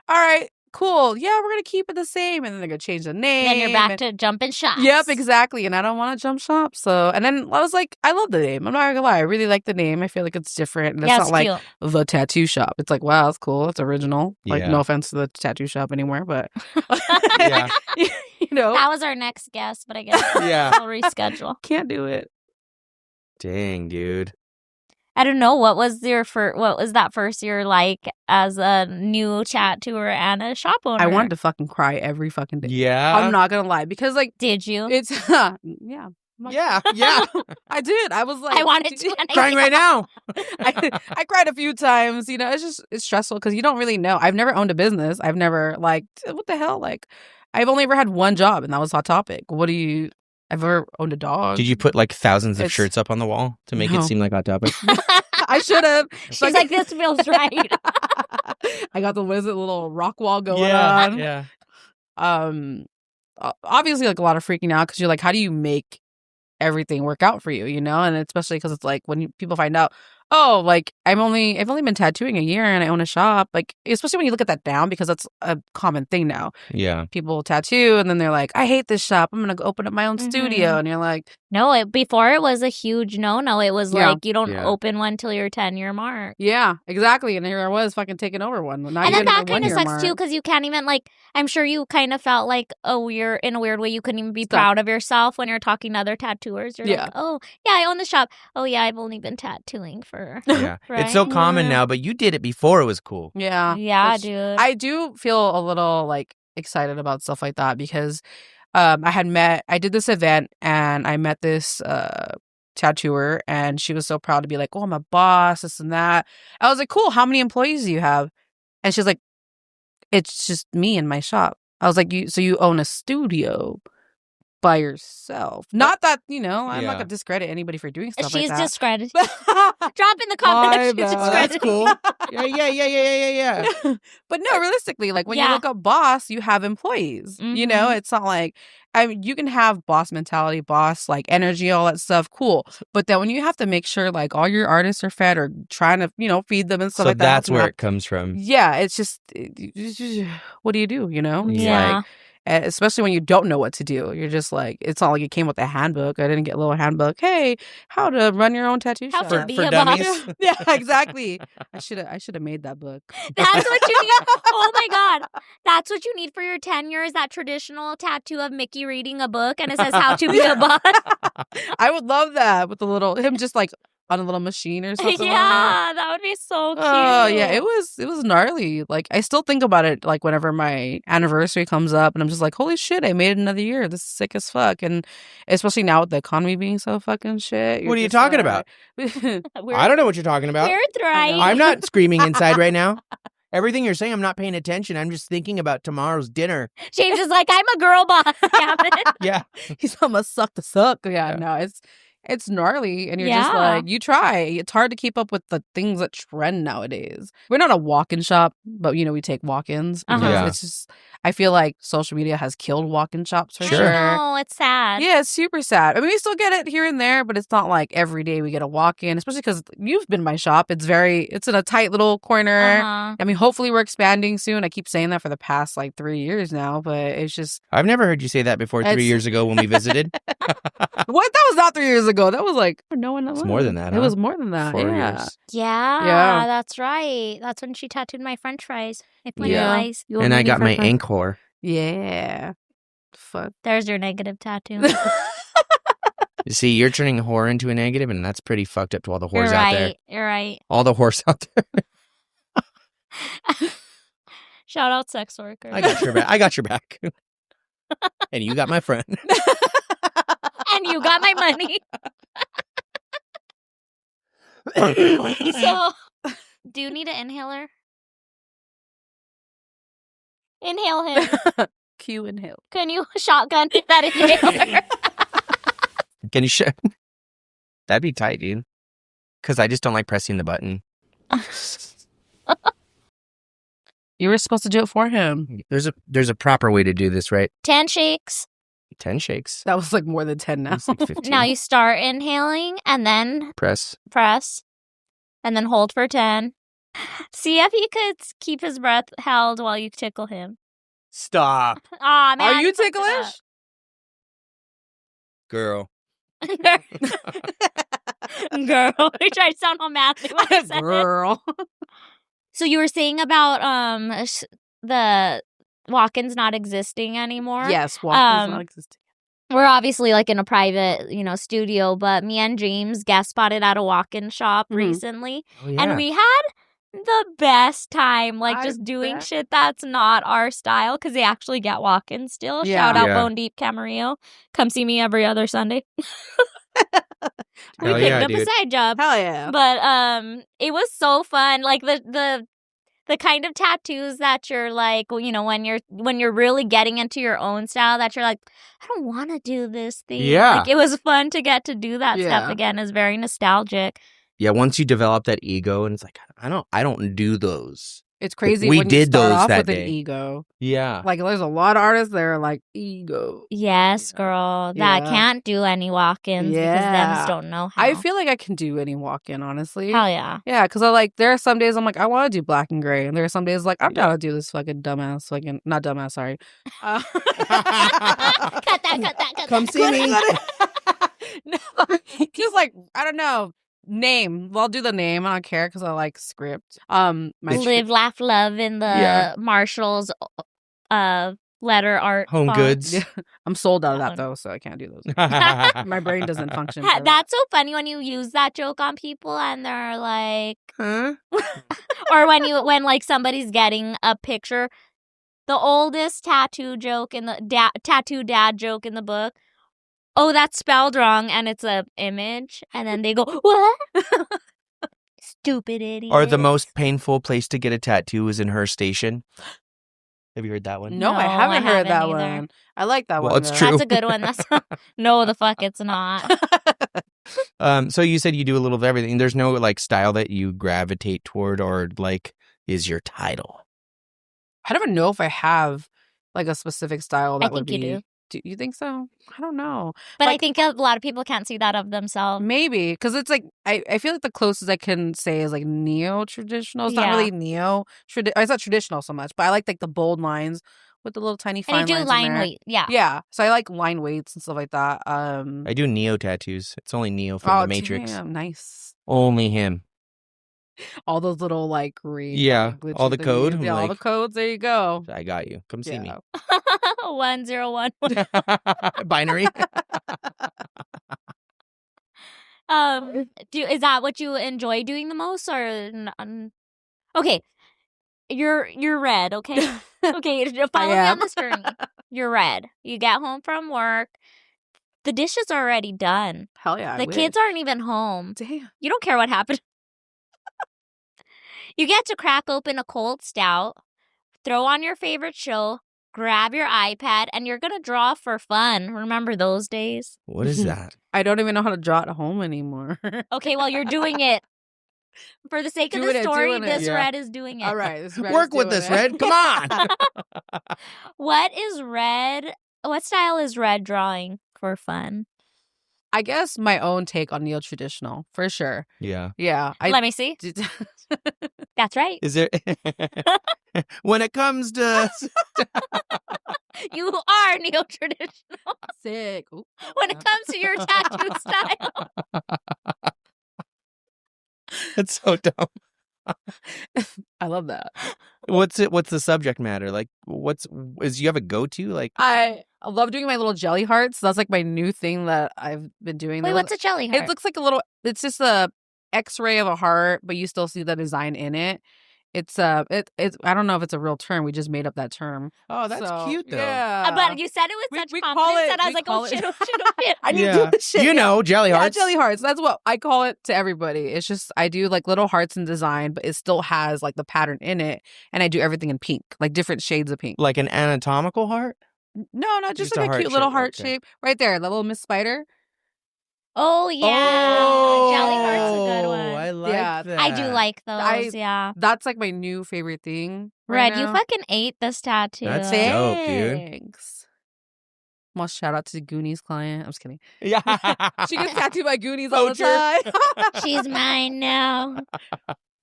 all right, cool. Yeah, we're gonna keep it the same. And then they're gonna change the name. Then you're back to jumping shots. Yep, exactly. And I don't want to jump shop. So, and then I was like, I love the name. I'm not gonna lie. I really like the name. I feel like it's different. And it's not like cute. the tattoo shop. It's like, wow, that's cool. It's original. Like, Yeah. no offense to the tattoo shop anymore, but Yeah. That was our next guest, but I guess Yeah. we'll reschedule. Can't do it. Dang, dude. I don't know. What was that first year like as a new tattooer and a shop owner? I wanted to fucking cry every fucking day. Yeah. I'm not gonna lie, because like Did you? it's yeah. Yeah. I did. I was like, I wanted to. and I Crying right now. I cried a few times. It's stressful because you don't really know. I've never owned a business. I've never what the hell? Like, I've only ever had one job, and that was Hot Topic. I've ever owned a dog. Did you put like thousands of shirts up on the wall to make it No. seem like Hot Topic? I should have. She's like, this feels right. I got the little rock wall going on. Yeah. Obviously, like a lot of freaking out because you're like, how do you make everything work out for you, and especially because it's like when people find out, oh, like I've only been tattooing a year and I own a shop, like especially when you look at that down, because that's a common thing now. Yeah. People tattoo and then they're like, I hate this shop, I'm gonna go open up my own studio, and you're like, No, before it was a huge no. It was Yeah. like you don't Yeah. open one till your 10-year mark. yeah, exactly. And here I was fucking taking over one. Not And then even that the kind of 1 year sucks mark. too, because you can't even I'm sure you kind of felt like in a weird way you couldn't even be Stuck. proud of yourself when you're talking to other tattooers. You're Yeah. like, oh yeah, I own the shop. Oh yeah, I've only been tattooing for Yeah. Right? It's so common Yeah. now, but you did it before it was cool. Yeah, yeah, which dude. I do feel a little like excited about stuff like that because I did this event and I met this tattooer and she was so proud to be like, oh, I'm a boss, this and that. I was like, cool, how many employees do you have? And she's like, it's just me and my shop. I was like, so you own a studio by yourself? Not that, I'm not Yeah. gonna discredit anybody for doing stuff She's like that. discredited. Drop in the comments. My She's bad. Oh, that's discredited. cool. Yeah. But no, realistically, like when you Yeah. look up boss, you have employees. Mhm. It's not like, I mean, you can have boss mentality, boss like energy, all that stuff, cool. But then when you have to make sure like all your artists are fed or trying to, feed them and stuff So like that. that's helping where out. it comes from. Yeah, it's just, what do you do? It's Yeah. like, especially when you don't know what to do. You're just like, it's not like it came with a handbook. I didn't get a little handbook. Hey, how to run your own tattoo How shop. to be For a dummies. boss. Yeah, exactly. I should have made that book. That's what you need. Oh my God. That's what you need for your tenure is that traditional tattoo of Mickey reading a book and it says how to be a boss. I would love that with him just like on a little machine or something. Yeah, that would be so cute. Oh yeah, it was gnarly. Like I still think about it like whenever my anniversary comes up and I'm just like, holy shit, I made it another year. This is sick as fuck. And especially now with the economy being so fucking shit. What are you talking about? I don't know what you're talking about. We're thriving. I'm not screaming inside right now. Everything you're saying, I'm not paying attention. I'm just thinking about tomorrow's dinner. James is like, I'm a girl boss. Damn it. Yeah. He's almost suck to suck. Yeah, no, it's gnarly, and you're just Yeah. like, you try. It's hard to keep up with the things that trend nowadays. We're not a walk-in shop, but we take walk-ins because Yeah. it's just, I feel like social media has killed walk-in shops for Sure. sure. I know, it's sad. Yeah, it's super sad. I mean, we still get it here and there, but it's not like every day we get a walk-in, especially because you've been in my shop. It's in a tight little corner. Uh-huh. I mean, hopefully we're expanding soon. I keep saying that for the past like 3 years now, but it's just, I've never heard you say that before 3 It's- years ago when we visited. what? That was not 3 years ago. That was like, no one knows. It's more than that, It huh? was more than that. 4 yeah. years. Yeah, that's right. That's when she tattooed my french fries. I didn't Yeah. realize. Little And I mini got my french fries. ink whore. Yeah. Fuck. There's your negative tattoo. You see, you're turning whore into a negative, and that's pretty fucked up to all the You're whores out there. right. You're right. All the whores out there. Shout out sex workers. I got your back. I got your back. And you got my friend. And you got my money. So, do you need an inhaler? Inhale him. Q and Hill. Can you shotgun that inhaler? Can you show? That'd be tight, dude. Because I just don't like pressing the button. You were supposed to do it for him. There's a proper way to do this, right? 10 shakes. 10 shakes. That was like more than 10 now. It's like 15. Now you start inhaling and then Press. press and then hold for 10. See if he could keep his breath held while you tickle him. Stop. Aw, man. Are you fucked it ticklish? Girl. up. Girl. You tried to sound all manly when you said it. Girl. So you were saying about the walk-ins not existing anymore. Yes, walk-ins not existing. We're obviously like in a private, studio, but me and James guest spotted at a walk-in shop recently. Oh, yeah. And we had the best time, like I just doing bet. shit that's not our style because they actually get walk-ins still. Yeah. Shout out Yeah. Bone Deep Camarillo. Come see me every other Sunday. We Hell picked yeah, up a dude. side job. Hell yeah. But it was so fun. Like the kind of tattoos that you're like, when you're really getting into your own style, that you're like, I don't want to do this thing. Yeah. Like, it was fun to get to do that stuff Yeah. again. It's very nostalgic. Yeah, once you develop that ego, and it's like, I don't do those. It's crazy We when you did start those off that with day. an ego. Yeah. Like, there's a lot of artists that are like, ego. Yes, girl. That Yeah. can't do any walk-ins because Yeah. them don't know how. I feel like I can do any walk-in, honestly. Hell yeah. Yeah, because there are some days I'm like, I want to do black and gray. And there are some days like, I'm down to do this fucking dumbass, not dumbass, sorry. Cut that. Come see me. No, just like, I don't know. Name. Well, I'll do the name. I don't care because I like script. Live, laugh, love in the Yeah. Marshall's letter art Home font. goods. Yeah, I'm sold out of That that one. though, so I can't do those. My brain doesn't function. for that. That's so funny when you use that joke on people and they're like, Huh? or when like somebody's getting a picture. The oldest tattoo joke in the tattoo dad joke in the book. Oh, that's spelled wrong, and it's a image, and then they go, what? Stupid idiot. Or the most painful place to get a tattoo is in her station. Have you heard that one? No, I No, haven't I heard that haven't either. one. I like that Well, one. it's though. true. That's a good one. That's no, the fuck, it's not. So you said you do a little of everything. There's no like style that you gravitate toward or like is your title. I don't even know if I have like a specific style that I would think be. you do. Do you think so? I don't know. But I Like, think a lot of people can't see that of themselves. maybe because it's like I feel like the closest I can say is like neo traditional. It's not Yeah. really neo. It's not traditional so much, but I like the bold lines with the little tiny fine And you do lines in line there. weight. Yeah. Yeah, so I like line weights and stuff like that. I do Neo tattoos. It's only Neo from The Matrix. Damn, nice. Only him. All those little like green. Yeah, glitchy all the code, thingies. I'm Yeah, all the like- codes. There you go. I got you. Come see Yeah. 1011. me. Binary. Is that what you enjoy doing the most, or okay? You're red, okay? Okay, follow me am. on this journey. You're red. You get home from work. The dishes are already done. Hell yeah. I The wish. kids aren't even home. Damn. You don't care what happened. You get to crack open a cold stout, throw on your favorite show, grab your iPad, and you're going to draw for fun. Remember those days? What is that? I don't even know how to draw at home anymore. Okay, well, you're doing it. For the sake of Doing the it, story, doing it. this Yeah. red is doing it. All right. This Red Work is with doing this, it. Red. Come on. What is red? What style is red drawing for fun? I guess my own take on neo-traditional, for sure. Yeah. Yeah. Let me see. That's right. Is there when it comes to You are neo-traditional Sick. Ooh. when it comes to your tattoo style. it's so dumb. I love that. What's the subject matter? Like you have a go-to? Like I love doing my little jelly hearts. That's like my new thing that I've been doing. Wait, They what's look- a jelly heart? It looks like a little. It's just a X-ray of a heart, but you still see the design in it. It's it's I don't know if it's a real term. We just made up that term. oh, that's So, cute though. Yeah, But you said it with such we call confidence it- that I was we like, call oh it- shit, oh shit, oh shit. I need to Yeah. do this shit. You know, jelly hearts. Yeah, jelly hearts. That's what I call it to everybody. It's just I do like little hearts in design, but it still has like the pattern in it, and I do everything in pink, like different shades of pink. Like an anatomical heart? No, just Just a like a heart cute little shape, heart okay. shape right there. The little Miss Spider. Oh yeah, jelly heart's a good one. I like Yeah. that. I do like those. I- Yeah, That's like my new favorite thing. Right Red, you now. fucking ate this tattoo. That's dope, dude. Thanks. Well, shout out to the Goonies client. I'm just kidding. Yeah. She gets tattooed by Goonies all the Poacher. time. She's mine now.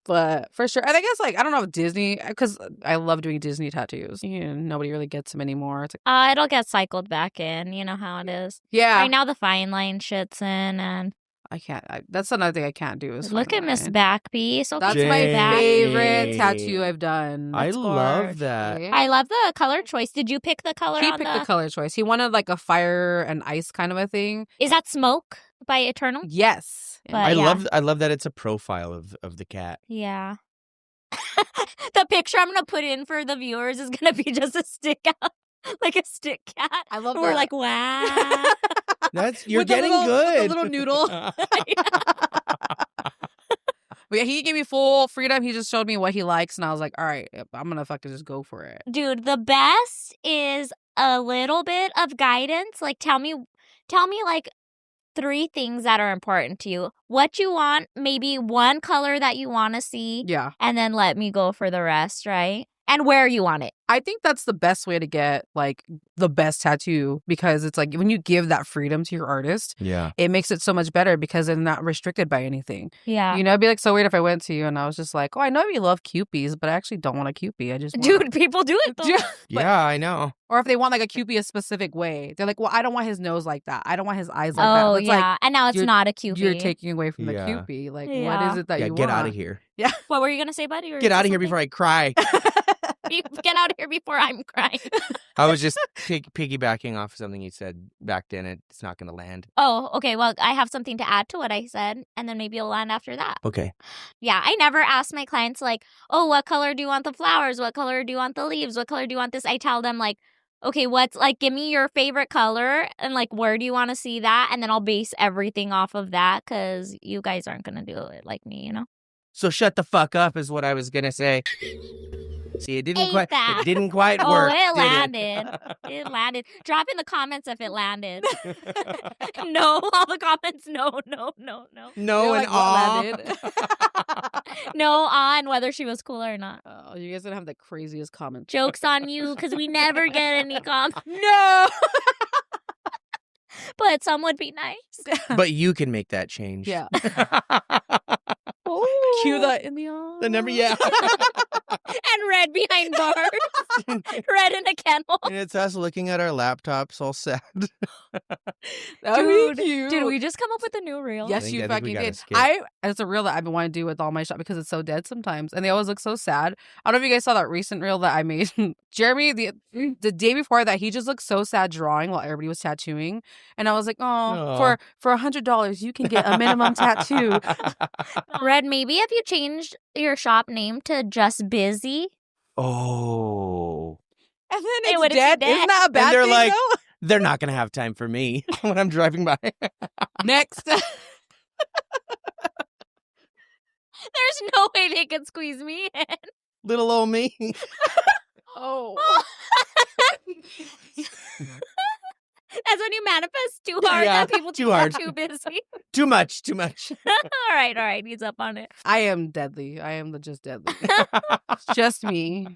But for sure, and I guess like I don't know if Disney, because I love doing Disney tattoos. Nobody really gets them anymore. It's like, It'll get cycled back in. You know how it is. yeah, Right now, the fine line shit's in, and I can't. That's another thing I can't do. Is Look find at a Miss line. Backpiece. Okay, That's my back. favorite Jane. tattoo I've done. I That's love gorge. that. Yeah. I love the color choice. Did you pick the color He on picked the color choice. He wanted like a fire and ice kind of a thing. Is that Smoke by Eternal? Yes. But I yeah. love that it's a profile of the cat. Yeah. The picture I'm going to put in for the viewers is going to be just a stick out. Like a stick cat. I love We're that. like, wow. You're With the getting little- good. with the little noodle. But yeah, he gave me full freedom. He just showed me what he likes, and I was like, all right, I'm going to fucking just go for it. Dude, the best is a little bit of guidance. Like, tell me like 3 things that are important to you. What you want, maybe one color that you want to see, Yeah. and then let me go for the rest, right? And where you want it. I think that's the best way to get like the best tattoo, because it's like when you give that freedom to your artist, Yeah. it makes it so much better because they're not restricted by anything. Yeah. You know, it'd be like so weird if I went to you and I was just like, oh, I know you love Cupies, but I actually don't want a Cupie. I just want Dude, people do it though. Dude, Yeah, I know. or if they want like a Cupie a specific way, they're like, well, I don't want his nose like that. I don't want his eyes like that. Oh, But it's yeah. And now it's you're- not a like Cupid. you're taking away from the Yeah. Cupie. Like, what Yeah. is it that Yeah, you get want? out of here. Yeah. What were you going to say, buddy? Get out of here before I cry. Get out of here before I'm crying. I was just piggybacking off of something you said back then. It's not going to land. Oh, okay. Well, I have something to add to what I said, and then maybe it'll land after that. Okay. Yeah, I never ask my clients, like, oh, what color do you want the flowers? What color do you want the leaves? What color do you want this? I tell them, like, okay, give me your favorite color, and, like, where do you want to see that? And then I'll base everything off of that, because you guys aren't going to do it like me, you know? So shut the fuck up is what I was going to say. See, it didn't Ain't that. quite work. Oh, it did landed. It landed. Drop in the comments if it landed. No, all the comments, no. No They're and like, what aw. landed? No on whether she was cool or not. Oh, you guys gonna have the craziest comments. Joke's on you, because we never get any comments. No. But some would be nice. But you can make that change. Yeah. Ooh. Cue that in the eye. The number, yeah. And red behind bars. Red in a kennel. And it's us looking at our laptops all sad. That would be cute. Dude, we just come up with a new reel. Yes, I you think we fucking got a did. skit. It's a reel that I've been wanting to do with all my shop because it's so dead sometimes, and they always look so sad. I don't know if you guys saw that recent reel that I made. Jeremy, the day before that, he just looked so sad drawing while everybody was tattooing, and I was like, oh, Aw. for $100 you can get a minimum tattoo. Red, maybe if you changed your shop name to Just Busy. Oh. And then It it's wouldn't be dead. dead. Isn't that a bad they're thing, like- though? They're not going to have time for me when I'm driving by. Next. There's no way they could squeeze me in. Little old me. Oh. That's when you manifest too hard Yeah, that people too hard. too busy. Too much. All right. He's up on it. I am deadly. I am the just deadly. It's just me.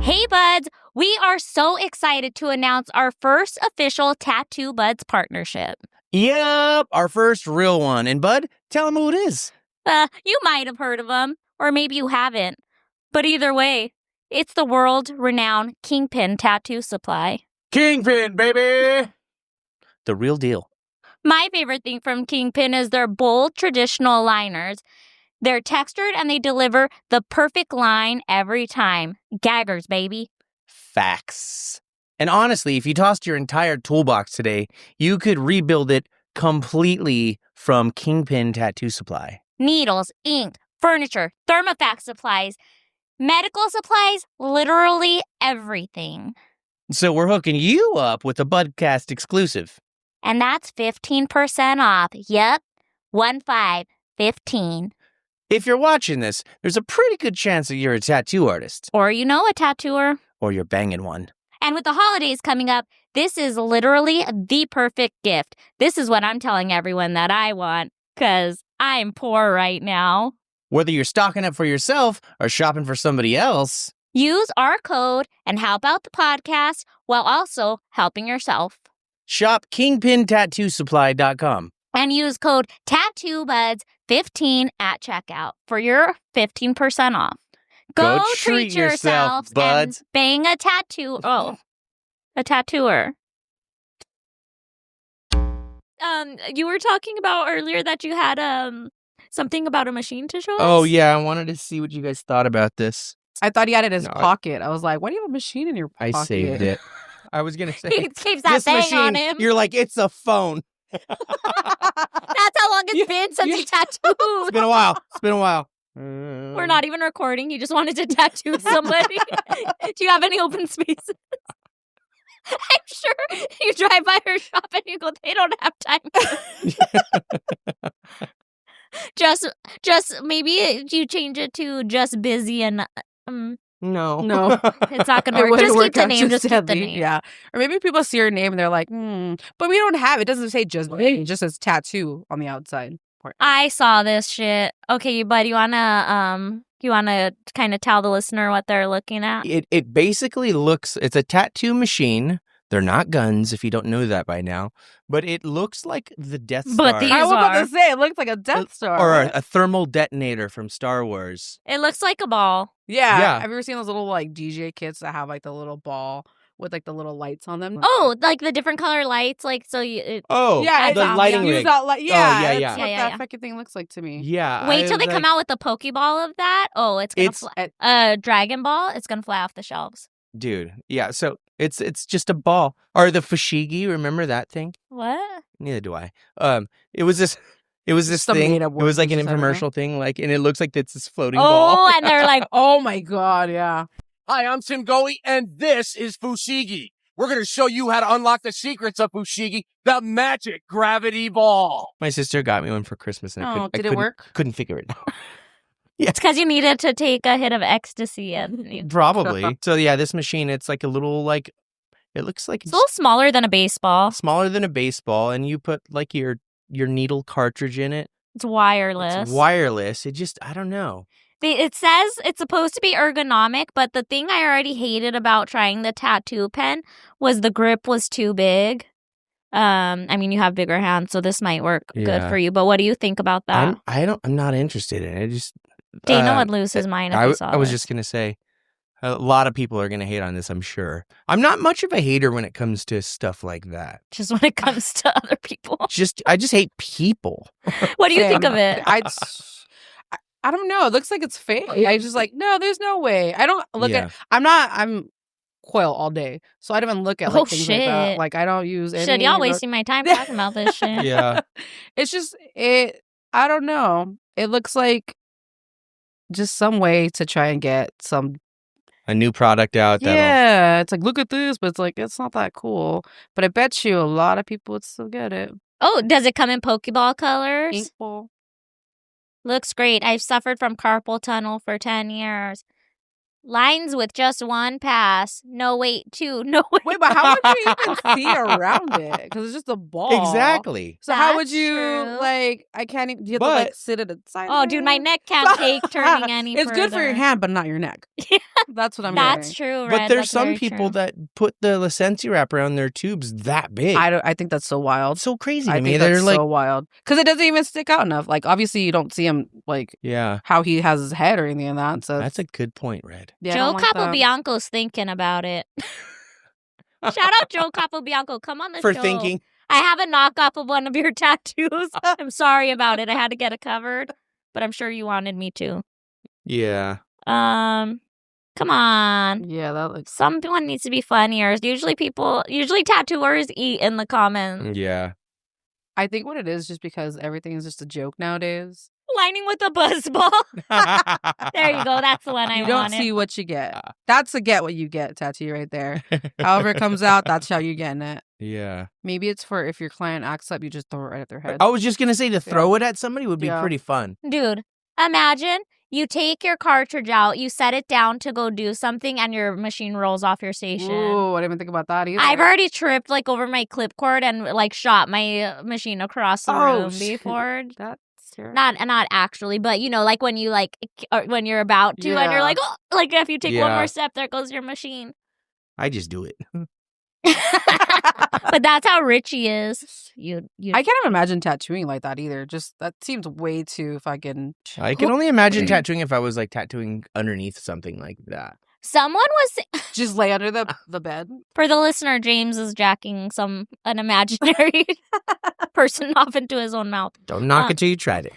Hey, buds. We are so excited to announce our first official Tattoo Buds partnership. Yep. Our first real one. And Bud, tell them who it is. You might have heard of them, or maybe you haven't. But either way, it's the world-renowned Kingpin Tattoo Supply. Kingpin, baby. The real deal. My favorite thing from Kingpin is their bold traditional liners. They're textured and they deliver the perfect line every time. Gaggers, baby. Facts. And honestly, if you tossed your entire toolbox today, you could rebuild it completely from Kingpin Tattoo Supply. Needles, ink, furniture, thermofax supplies, medical supplies, literally everything. So we're hooking you up with a Budcast exclusive. And that's 15% off. Yep. 15. If you're watching this, there's a pretty good chance that you're a tattoo artist. Or you know a tattooer. Or you're banging one. And with the holidays coming up, this is literally the perfect gift. This is what I'm telling everyone that I want, because I'm poor right now. Whether you're stocking up for yourself or shopping for somebody else. Use our code and help out the podcast while also helping yourself. Shop kingpintattoosupply.com. And use code TattooBuds15 at checkout for your 15% off. Go treat yourself, buds. and bang a tattoo. Oh, a tattooer. you were talking about earlier that you had something about a machine to show us. Oh yeah, I wanted to see what you guys thought about this. I thought he had it in his No, pocket. I was like, why do you have a machine in your pocket? I saved it. I was gonna say He keeps that this thing machine. on him. You're like, it's a phone. That's how long it's been since he tattooed. It's been a while. We're not even recording. He just wanted to tattoo somebody. Do you have any open spaces? I'm sure you drive by her shop and you go, they don't have time. Just maybe you change it to just busy and No. it's not gonna It work. Just wouldn't keep the out name. Just keep the sadly. name. Yeah. Or maybe people see your name and they're like, but we don't have it. It doesn't say just me. It just says tattoo on the outside part. I saw this shit. Okay, bud, you wanna kind of tell the listener what they're looking at? It basically looks. It's a tattoo machine. They're not guns, if you don't know that by now. But it looks like the Death Star. But these I was about are. to say, it looks like a Death Star. Or a thermal detonator from Star Wars. It looks like a ball. Yeah. Have you ever seen those little like DJ kits that have like the little ball with like the little lights on them? Oh, like the different color lights, like so. Yeah, the lighting rig. That's what Yeah. that fucking thing looks like to me. Yeah. Wait till they come out with the Pokeball of that. Oh, it's gonna fly. Dragon Ball. It's gonna fly off the shelves. Dude, yeah. So it's just a ball. Or the fushigi. Remember that thing? What? Neither do I. It was this thing. It was like an infomercial thing, like, and it looks like it's this floating ball. Oh, and they're like, oh my god, yeah. Hi, I'm Tim Goey, and this is Fushigi. We're going to show you how to unlock the secrets of Fushigi, the magic gravity ball. My sister got me one for Christmas, and did it work? Couldn't figure it out. it's because you needed to take a hit of ecstasy and Probably. So yeah, this machine, it's like a little like. It looks like it's a little smaller than a baseball. Smaller than a baseball, and you put like your needle cartridge in it. It's wireless. It's wireless. It just, I don't know. It says it's supposed to be ergonomic, but the thing I already hated about trying the tattoo pen was the grip was too big. I mean, you have bigger hands, so this might work good for you. But what do you think about that? I'm not interested in it. I just Dana would lose his mind if he saw I was this. just gonna say. A lot of people are going to hate on this, I'm sure. I'm not much of a hater when it comes to stuff like that. Just when it comes to other people. I just hate people. What do you think of it? I don't know. It looks like it's fake. I just like, no, there's no way. I don't look at, I'm coil all day. So I don't even look at like things like that. Like I don't use any. Shit, y'all wasting my time talking about this shit. Yeah. It's just, I don't know. It looks like just some way to try and get a new product out. Yeah, it's like, look at this, but it's like, it's not that cool. But I bet you a lot of people would still get it. Oh, does it come in Pokeball colors? Inkball. Looks great. I've suffered from carpal tunnel for 10 years. Lines with just one pass. No wait, two. No wait. Wait, but how would you even see around it? Because it's just a ball. Exactly. So how would you, true. like, I can't even, you have to, like, sit at the side. Oh, dude, my neck can't take turning any It's further. good for your hand, but not your neck. Yeah. That's what I'm That's getting. true, Red. But there's That's some very people true. that put the Licensi wrap around their tubes that big. I think that's so wild. It's so crazy to I me. think They're that's like, so wild. Because it doesn't even stick out enough. Like, obviously, you don't see him, like, yeah, how he has his head or anything like that. So that's a good point, Red. yeah, I Joe don't like that. Capobianco's thinking about it. Shout out Joe Capobianco. Come on the For show. thinking. I have a knockoff of one of your tattoos. I'm sorry about it. I had to get it covered, but I'm sure you wanted me to. Yeah. Come on. Yeah, that looks. Someone needs to be funnier. Usually tattooers eat in the comments. Yeah. I think what it is just because everything is just a joke nowadays. Lining with a buzzball. There you go. That's the one I You don't wanted. see what you get. That's a get what you get tattoo right there. However it comes out, that's how you're getting it. Yeah. Maybe it's for if your client acts up, you just throw it right at their head. I was just going to say to throw it at somebody would be Yeah. pretty fun. Dude, imagine you take your cartridge out, you set it down to go do something, and your machine rolls off your station. Ooh, I didn't even think about that either. I've already tripped like over my clip cord and like shot my machine across the room before. That's terrible. Not actually, but you know, like when you when you're about to, and you're Yeah. like, oh, like if you take one Yeah. more step, there goes your machine. I just do it. But that's how rich he is. You. I can't even imagine tattooing like that either. Just that seems way too fucking. I can only imagine tattooing if I was like tattooing underneath something like that. Someone was Just lay under the bed. for the listener. James is jacking an imaginary person off into his own mouth. Don't knock it till you tried it.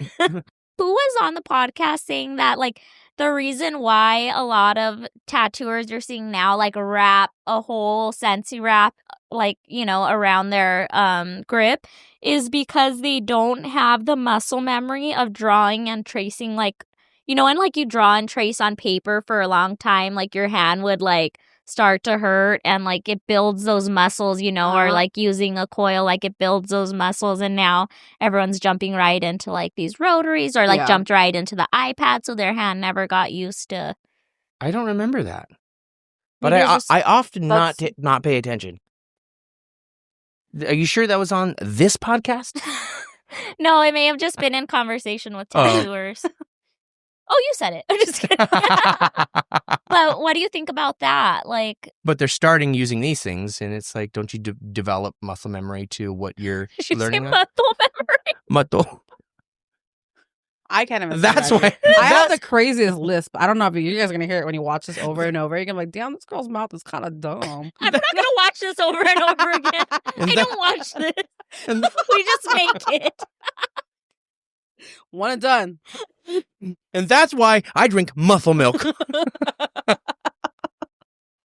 Who was on the podcast saying that like the reason why a lot of tattooers you're seeing now like wrap a whole Sensi wrap like, you know, around their grip is because they don't have the muscle memory of drawing and tracing, like, you know, and like you draw and trace on paper for a long time, like your hand would like start to hurt and like it builds those muscles, you know, or like using a coil, like it builds those muscles. And now everyone's jumping right into like these rotaries or like jumped right into the iPad. So their hand never got used to. I don't remember that. But Maybe I often not pay attention. Are you sure that was on this podcast? No, it may have just been in conversation with tattooers. Oh, you said it. I'm just kidding. But what do you think about that? Like, but they're starting using these things, and it's like, don't you develop muscle memory to what you're learning? Muscle memory. Muscle. I can't even. That's why I have the craziest lisp. I don't know if you guys are gonna hear it when you watch this over and over. You're gonna be like, damn, this girl's mouth is kind of dumb. I'm not gonna watch this over and over again. I don't watch this. We just make it. One and done. And that's why I drink muscle milk.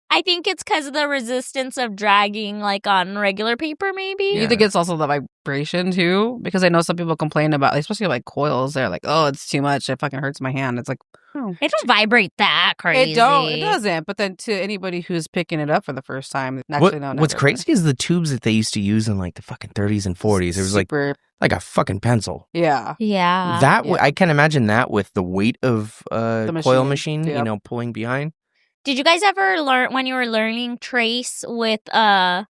I think it's because of the resistance of dragging, like on regular paper, maybe. You think it's also the vibration too? Because I know some people complain about, especially like coils. They're like, "Oh, it's too much. It fucking hurts my hand." It's like, it don't vibrate that crazy. It doesn't. But then to anybody who's picking it up for the first time, what's crazy is the tubes that they used to use in like the fucking 30s and 40s. It was like a fucking pencil. Yeah. I can imagine that with the weight of the coil machine, you know, pulling behind. Did you guys ever learn when you were learning trace with a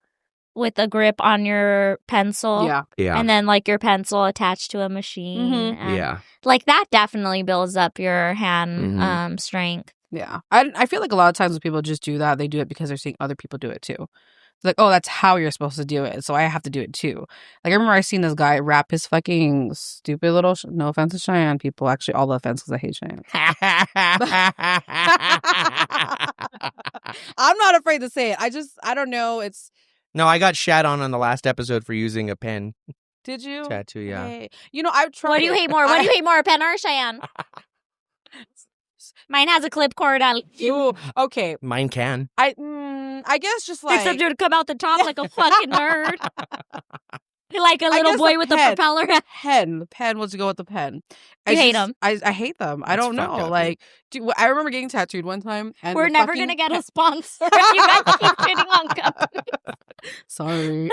grip on your pencil? Yeah. And then like your pencil attached to a machine. Yeah. Like that definitely builds up your hand strength. Yeah. I feel like a lot of times when people just do that, they do it because they're seeing other people do it too. It's like, oh, that's how you're supposed to do it, so I have to do it too. Like, I remember I seen this guy wrap his fucking stupid little, no offense to Cheyenne people, actually all the offense because I hate Cheyenne. I'm not afraid to say it. I don't know. No, I got shat on the last episode for using a pen. Did you? Tattoo, yeah. Hey. You know, I've tried. What do you hate more? What do you hate more, a pen or a Cheyenne? Mine has a clip cord on. Ooh, okay. Mine can. I guess just like... Except you'd come out the top like a fucking nerd. Like a little boy with a propeller. The pen was to go with the pen. You hate them. I hate them. I don't know. Like, I remember getting tattooed one time. And we're never going to get a sponsor if you guys keep shitting on companies. Sorry.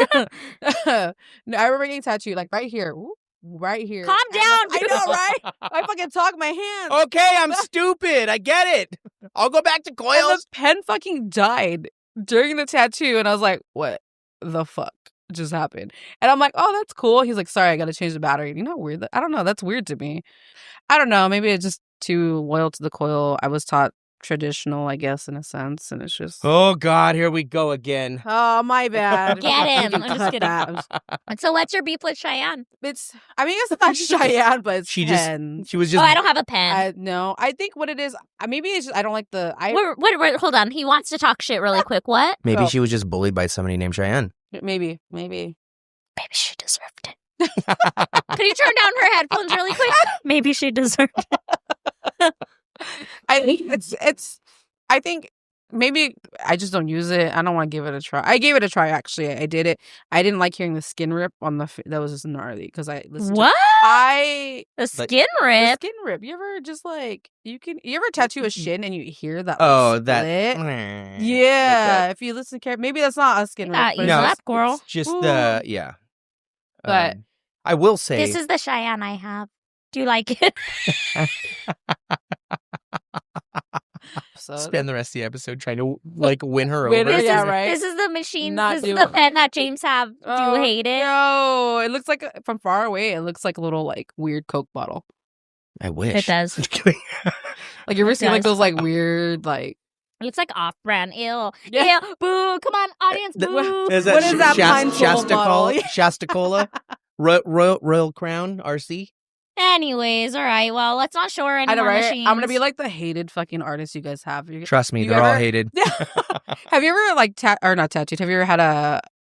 No, I remember getting tattooed like right here. Ooh, right here. Calm down. I know, right? I fucking talk my hands. Okay, I'm stupid. I get it. I'll go back to coils. And the pen fucking died during the tattoo. And I was like, what the fuck just happened? And I'm like, oh, that's cool. He's like, sorry, I got to change the battery. You know how weird I don't know. That's weird to me. I don't know. Maybe it's just too loyal to the coil. I was taught traditional, I guess, in a sense. And it's just... Oh, God, here we go again. Oh, my bad. Get him. I'm just kidding. So what's your beef with Cheyenne? It's not Cheyenne, but it's pen. She was just... Oh, I don't have a pen. No, I think what it is, maybe it's just, I don't like the... Wait, hold on. He wants to talk shit really quick. What? Maybe she was just bullied by somebody named Cheyenne. Maybe. Maybe she deserved it. Could you turn down her headphones really quick? Maybe she deserved it. I think I think maybe I just don't use it. I don't want to give it a try. I gave it a try, actually. I did it. I didn't like hearing the skin rip on the... that was just gnarly because I listened what? The skin rip? The skin rip. You ever just like... You ever tattoo a shin and you hear that split? That... Yeah. If you listen carefully. Maybe that's not a skin rip. No, that girl. It's just yeah. But... I will say... This is the Cheyenne I have. Do you like it? Spend the rest of the episode trying to like win her over. This is the machine. This is the pen that James have. Do you hate it? No, it looks like from far away. It looks like a little like weird Coke bottle. I wish it does. Like you ever seen like those like weird like. It looks like off-brand. Ew. Yeah. Ew. Boo. Come on, audience. Boo. What is that? Shasta Cola? Royal Crown RC? Anyways, all right. Well, let's not show her any I know, more right? machines. I'm gonna be like the hated fucking artist you guys have. Trust me, You they're all ever- hated. Have you ever like or not tattooed? Have you ever had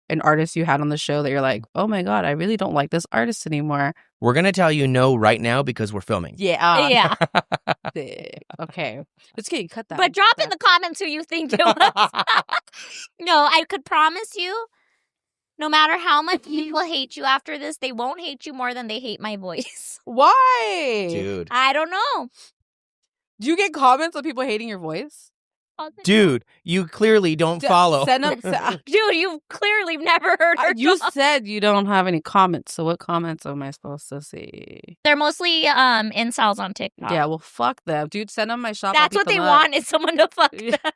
an artist you had on the show that you're like, oh my god, I really don't like this artist anymore? We're gonna tell you no right now because we're filming. Yeah. Yeah. Okay. It's getting cut that. But drop in the comments who you think it was. No, I could promise you, no matter how much people hate you after this, they won't hate you more than they hate my voice. Why? Dude. I don't know. Do you get comments of people hating your voice? Dude, you clearly don't follow. Send them. Dude, you've clearly never heard her You talk. said you don't have any comments, so what comments am I supposed to see? They're mostly incels on TikTok. Yeah, well, fuck them, dude. Send them my shop. I'll That's beat what they them up. want is someone to fuck Yeah. them.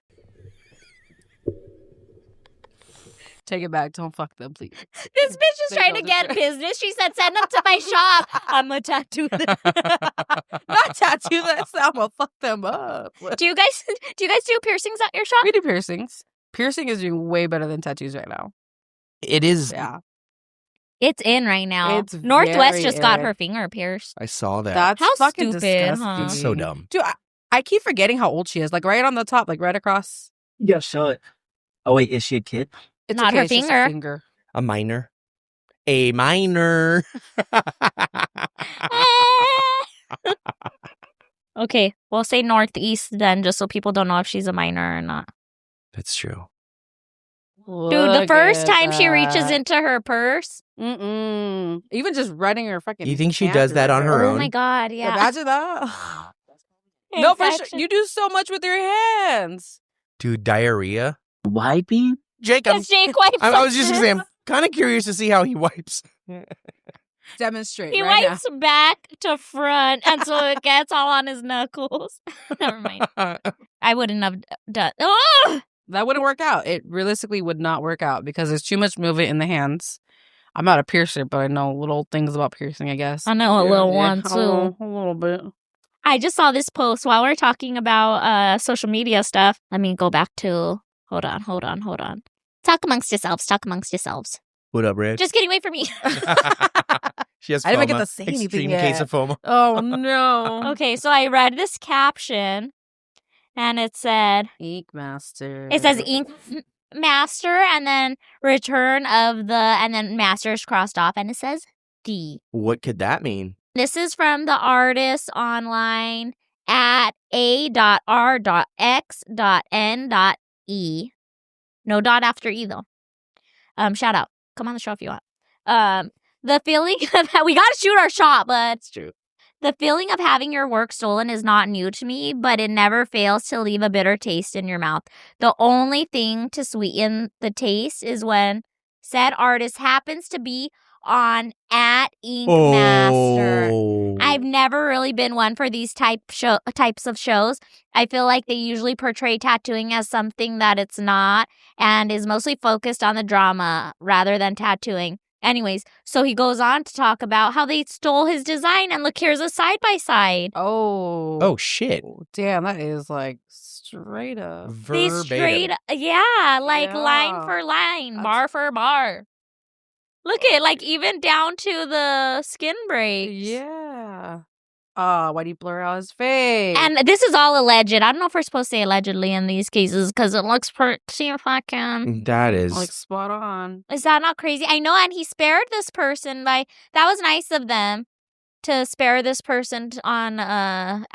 Take it back. Don't fuck them, please. This bitch is They trying to don't get deserve- business. She said, send them to my shop. I'm going to tattoo them. Not tattoo that. I'm gonna fuck them up. Do you guys do piercings at your shop? We do piercings. Piercing is doing way better than tattoos right now. It is. Yeah, It's in right now. It's Northwest very just got in. her finger pierced. I saw that. that's How fucking stupid, huh? disgusting. It's so dumb. Dude, I keep forgetting how old she is. Like right on the top, like right across. Yeah, show it. Oh wait, is she a kid? It's Not her it's just a finger. finger. A minor. A minor. Okay, we'll say Northeast then, just so people don't know if she's a minor or not. That's true. Dude, the Look first at time she reaches that. into her purse. Even just running her fucking. You think she hand does through that on her Oh own? my God, yeah. Imagine that. No, for sure. Infection. You do so much with your hands. Dude, diarrhea. Wiping? Jake, Because Jake wipes I was just up. gonna say, I'm kind of curious to see how he wipes. Demonstrate. He right wipes back to front, and so it gets all on his knuckles. Never mind. I wouldn't have done. Oh! now. That wouldn't work out. It realistically would not work out because there's too much movement in the hands. I'm not a piercer, but I know little things about piercing, I guess. I know a little one too. A little bit. I just saw this post while we're talking about social media stuff. Let me go back to. Hold on. Talk amongst yourselves. What up, Red? Just kidding. Wait for me. She has I didn't even FOMO. get to say anything Extreme yet. case of FOMO. Oh, no. Okay, so I read this caption, and it said. Inkmaster. It says Inkmaster and then return of the, and then master's crossed off, and it says D. What could that mean? This is from the artist online at a.r.x.n.e. No dot after E, though. Shout out. Come on the show if you want. The feeling that we got to shoot our shot, but It's true. the feeling of having your work stolen is not new to me, but it never fails to leave a bitter taste in your mouth. The only thing to sweeten the taste is when said artist happens to be on at Inkmaster. Oh. I've never really been one for these types of shows. I feel like they usually portray tattooing as something that it's not and is mostly focused on the drama rather than tattooing. Anyways, so he goes on to talk about how they stole his design, and look, here's a side-by-side. Oh, shit. Damn, that is like straight up. They Verbatim. straight, yeah, like line Yeah. for line, That's- bar for bar. Look at like even down to the skin breaks. Yeah. Why'd he blur out his face? And this is all alleged. I don't know if we're supposed to say allegedly in these cases because it looks pretty fucking. That is. like spot on. Is that not crazy? I know, and he spared this person by. That was nice of them to spare this person on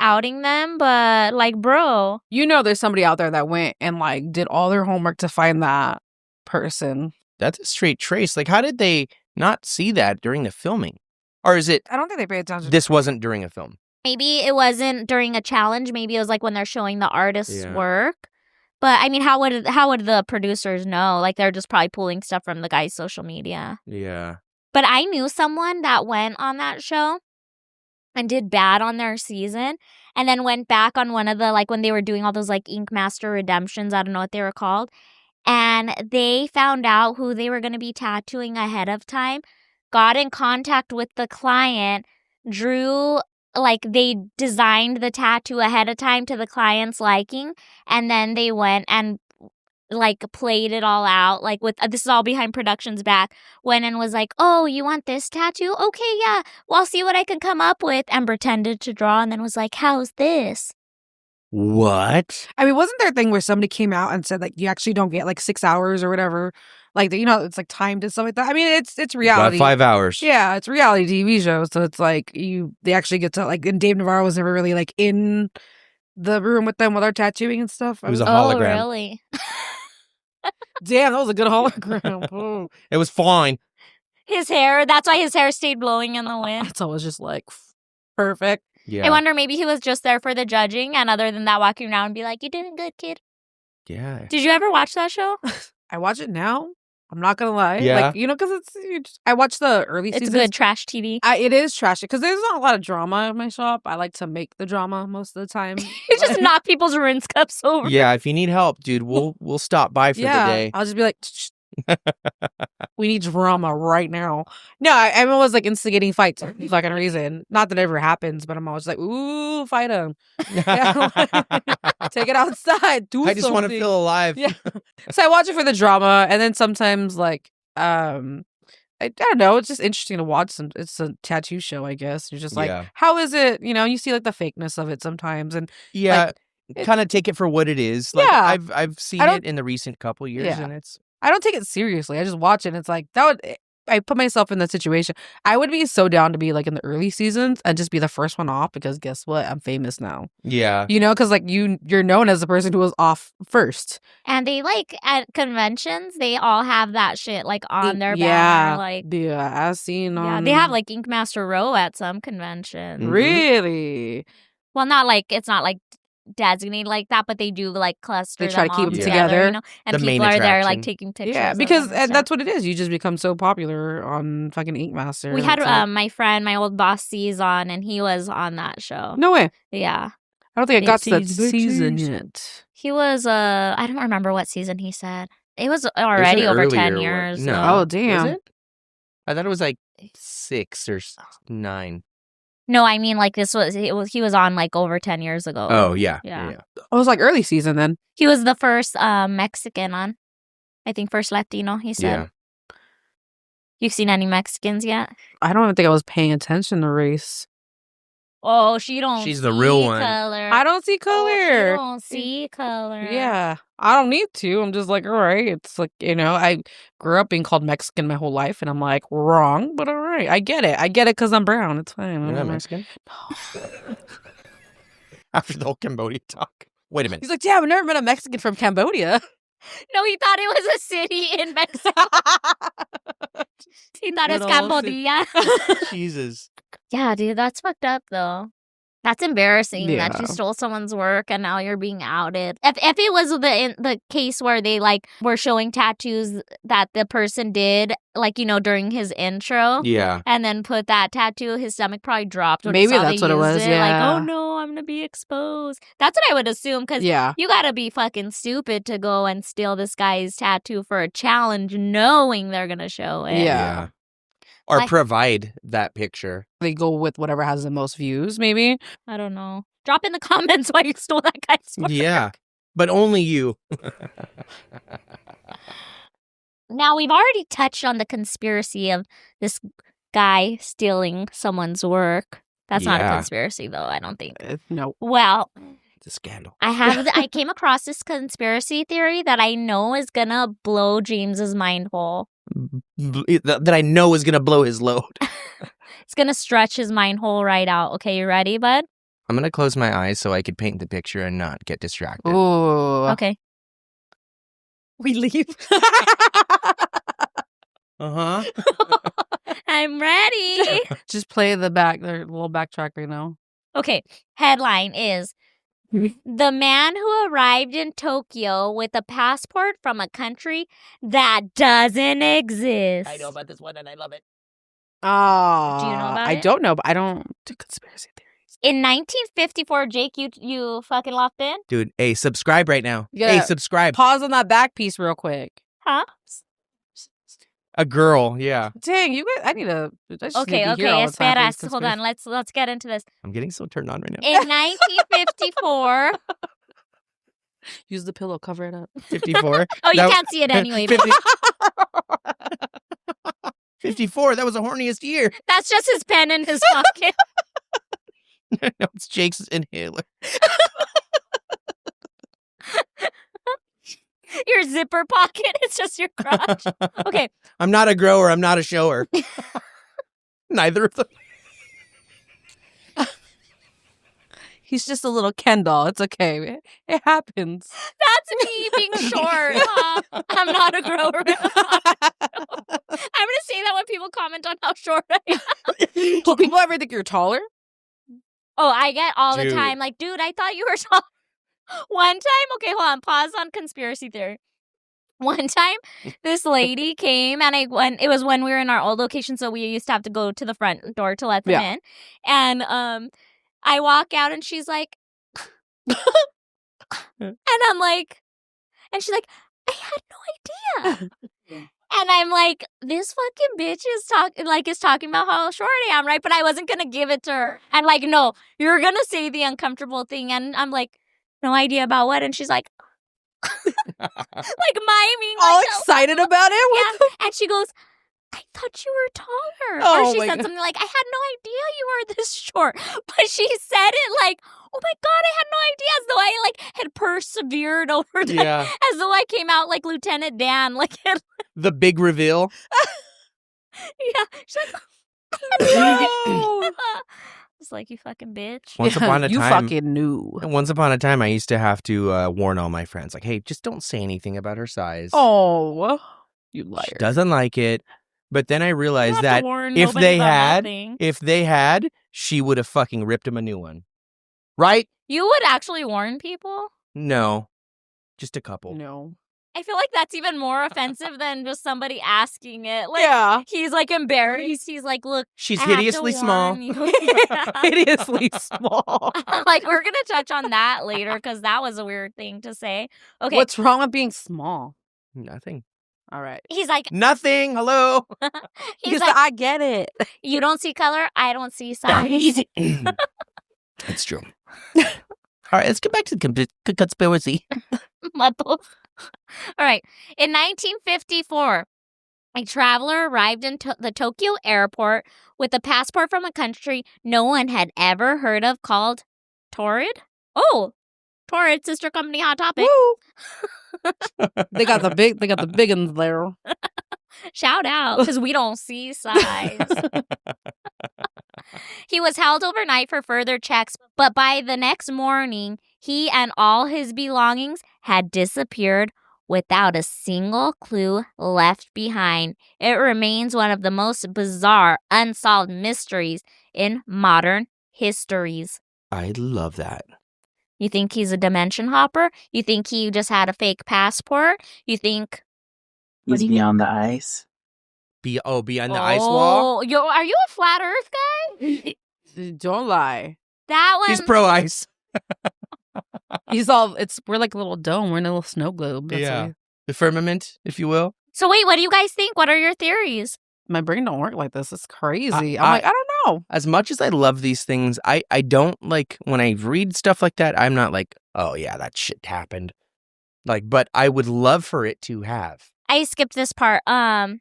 outing them, but like, bro, You know there's somebody out there that went and like did all their homework to find that person. That's a straight trace. Like, how did they not see that during the filming? Or is it I don't think they paid attention. this wasn't during a film? maybe it wasn't during a challenge. Maybe it was like when they're showing the artist's Yeah. work. But I mean, how would the producers know? Like, they're just probably pulling stuff from the guy's social media. Yeah. But I knew someone that went on that show and did bad on their season and then went back on one of the, like, when they were doing all those, like, Inkmaster redemptions. I don't know what they were called. And they found out who they were going to be tattooing ahead of time, got in contact with the client, drew, like, they designed the tattoo ahead of time to the client's liking, and then they went and like played it all out, like with this is all behind production's back, went and was like, oh, you want this tattoo? Okay, yeah, well, I'll see what I can come up with, and pretended to draw, and then was like, how's this? What? I mean, wasn't there a thing where somebody came out and said like you actually don't get like 6 hours or whatever, like you know it's like timed and stuff like that. I mean, it's About reality. 5 hours. Yeah, it's a reality TV show, so it's like they actually get to like. And Dave Navarro was never really like in the room with them with our tattooing and stuff. It was a Oh, hologram. really? Damn, that was a good hologram. Oh. It was fine. His hair, that's why his hair stayed blowing in the wind. So it was just like perfect. Yeah. I wonder, maybe he was just there for the judging, and other than that, walking around and be like, you're doing good, kid. Yeah. Did you ever watch that show? I watch it now. I'm not gonna lie. Yeah. Like, you know, because I watch the early It's seasons. good trash TV. It is trashy because there's not a lot of drama in my shop. I like to make the drama most of the time. You just knock people's rinse cups over. Yeah, if you need help, dude, we'll stop by for the day. I'll just be like, we need drama right now. No, I'm always like instigating fights for no fucking reason. Not that it ever happens, but I'm always like, ooh, fight him. Take it outside. Do I just want to something. feel alive. Yeah. So I watch it for the drama, and then sometimes like I don't know, it's just interesting to watch some. It's a tattoo show, I guess. You're just like, Yeah. how is it? You know, you see like the fakeness of it sometimes, and Yeah. it- Kind of take it for what it is. Like, Yeah. I've seen I don't- it in the recent couple years, Yeah. and it's I don't take it seriously. I just watch it, and it's like that would. I put myself in that situation. I would be so down to be like in the early seasons and just be the first one off because guess what? I'm famous now. yeah. You know, because like you're known as the person who was off first. And they like at conventions, they all have that shit like on their yeah, banner. Like, yeah, I've seen. yeah, they have like Inkmaster Row at some conventions. Mhm. Really. Well, not like it's not like designated like that, but they do like cluster. They try them to keep all them together. you know? And The main people are there like attraction. taking pictures. Yeah, of because them and and stuff. that's what it is. You just become so popular on fucking Inkmaster. We had It's like- my friend, my old boss, C's on, and he was on that show. no way. Yeah, I don't think I Big got to that C's, big season C's. yet. he was. I don't remember what season he said. It was already an over 10 earlier one. years. No. so- Oh Was damn. it? I thought it was like 6 or 9. No, I mean like he was on like over 10 years ago. Oh yeah. Yeah. It was like early season then. He was the first Mexican on. I think first Latino, he said. Yeah. You've seen any Mexicans yet? I don't even think I was paying attention to race. Oh, she don't She's the real see one. color. I don't see Oh, she color. don't see color. Yeah, I don't need to. I'm just like, all right. It's like, you know, I grew up being called Mexican my whole life, and I'm like, wrong, but all right. I get it because I'm brown. It's fine. You're not whatever. Mexican? After the whole Cambodia talk. Wait a minute. He's like, yeah, I've never met a Mexican from Cambodia. No, he thought it was a city in Mexico. He thought it was Little Cambodia. Jesus. Yeah, dude, that's fucked up though. That's embarrassing that Yeah. you stole someone's work and now you're being outed. If it was the case where they like were showing tattoos that the person did, like, you know, during his intro, Yeah. and then put that tattoo, his stomach probably dropped. When he Maybe saw they that's what it used was, Like, yeah. oh no, I'm gonna be exposed. That's what I would assume because Yeah. you gotta be fucking stupid to go and steal this guy's tattoo for a challenge, knowing they're gonna show it. Yeah. Or Like- provide that picture. They go with whatever has the most views, maybe. I don't know. Drop in the comments why you stole that guy's work. Yeah. But only you. Now, we've already touched on the conspiracy of this guy stealing someone's work. That's not a Yeah. conspiracy, though, I don't think. No. Well, It's a scandal. I came across this conspiracy theory that I know is gonna blow James's mind hole. That I know is going to blow his load. It's gonna stretch his mind hole right out. Okay, you ready, bud? I'm going to close my eyes so I could paint the picture and not get distracted. Ooh. Okay. We leave. Uh-huh. I'm ready. Just play the little backtrack right now. Okay, headline is the man who arrived in Tokyo with a passport from a country that doesn't exist. about this one and I love it. Oh. Do you know about I it? don't know, but I don't do conspiracy theories. In 1954, Jake, you fucking locked in? Dude, hey, subscribe right now. Yeah. Hey, subscribe. Pause on that back piece real quick. Huh? A girl, yeah. Dang, you guys, I just need to be Okay, here all the time for esperas. these Hold on, let's get into this. I'm getting so turned on right now. In 1954, Use the pillow, cover it up. 54. Oh, you That- can't see it anyway. 50 54. That was the horniest year. That's just his pen in his pocket. No, it's Jake's inhaler. Your zipper pocket. It's just your crotch. Okay. I'm not a grower. I'm not a shower. Neither of them. He's just a little Ken doll. It's okay. It happens. That's me being short. Huh? I'm not a grower. I'm going to say that when people comment on how short I am. Do people ever think you're taller? Oh, I get all the Dude. time. Like, dude, I thought you were tall. One time, okay, hold on. Pause on conspiracy theory. One time, this lady came and it was when we were in our old location, so we used to have to go to the front door to let them Yeah. in. And I walk out and she's like, and I'm like, and she's like, I had no idea. And I'm like, this fucking bitch is talking about how short I am, right? But I wasn't gonna give it to her. And like, no, you're gonna say the uncomfortable thing. And I'm like, no idea about what? And she's like, like miming, All like, excited about it? yeah. And she goes, I thought you were taller. Oh or she my said God. something like, I had no idea you were this short. But she said it like, oh my God, I had no idea. As though I like had persevered over that. Yeah. As though I came out like Lieutenant Dan. Like, The big reveal. yeah. She's like, No. it's like, you fucking bitch. Once upon a you time. fucking knew. Once upon a time, I used to have to warn all my friends, like, hey, just don't say anything about her size. Oh, you liar. She doesn't like it. But then I You don't realized have that to warn if nobody they about had, nothing. she would have fucking ripped him a new one. Right? You would actually warn people? No. Just a couple. No. I feel like that's even more offensive than just somebody asking it. Like, Yeah. he's like embarrassed. He's like, look, She's I have to hideously small. warn you. Yeah. Hideously small. Like, we're going to touch on that later because that was a weird thing to say. Okay. What's wrong with being small? Nothing. All right. He's like, Nothing. Hello. he's like, I get it. you don't see color, I don't see size. That's true. All right, let's get back to the conspiracy. All right. In 1954, a traveler arrived in the Tokyo airport with a passport from a country no one had ever heard of called Torrid. Oh, Torrid, sister company Hot Topic. Woo. They got the big ones there. Shout out, because we don't see size. He was held overnight for further checks, but by the next morning, he and all his belongings had disappeared without a single clue left behind. It remains one of the most bizarre, unsolved mysteries in modern histories. I love that. You think he's a dimension hopper? You think he just had a fake passport? You think... He's beyond the ice. Beyond the ice wall? Yo, are you a flat Earth guy? Don't lie. That one... He's pro ice. We're like a little dome. We're in a little snow globe. That's Yeah. why The firmament, if you will. So wait, what do you guys think? What are your theories? my brain don't work like this. It's crazy. I I don't know. As much as I love these things, I don't like when I read stuff like that, I'm not like, oh yeah, that shit happened. Like, but I would love for it to have. I skipped this part. The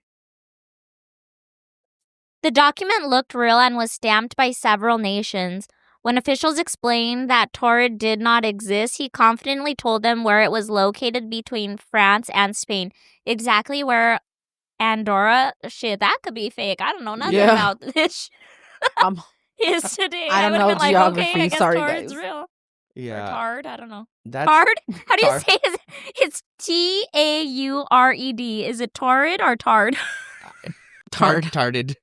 document looked real and was stamped by several nations. When officials explained that Torrid did not exist, he confidently told them where it was located between France and Spain. Exactly where Andorra, shit, that could be fake. I don't know nothing Yeah. about this Um, is today. I don't would've know been like, geography. okay, I guess Sorry, Torrid's guys. real. Or Yeah. Tard, I don't know. That's Tard? How do you Tard. say it? It's Taured. Is it Torrid or Tard? tarded.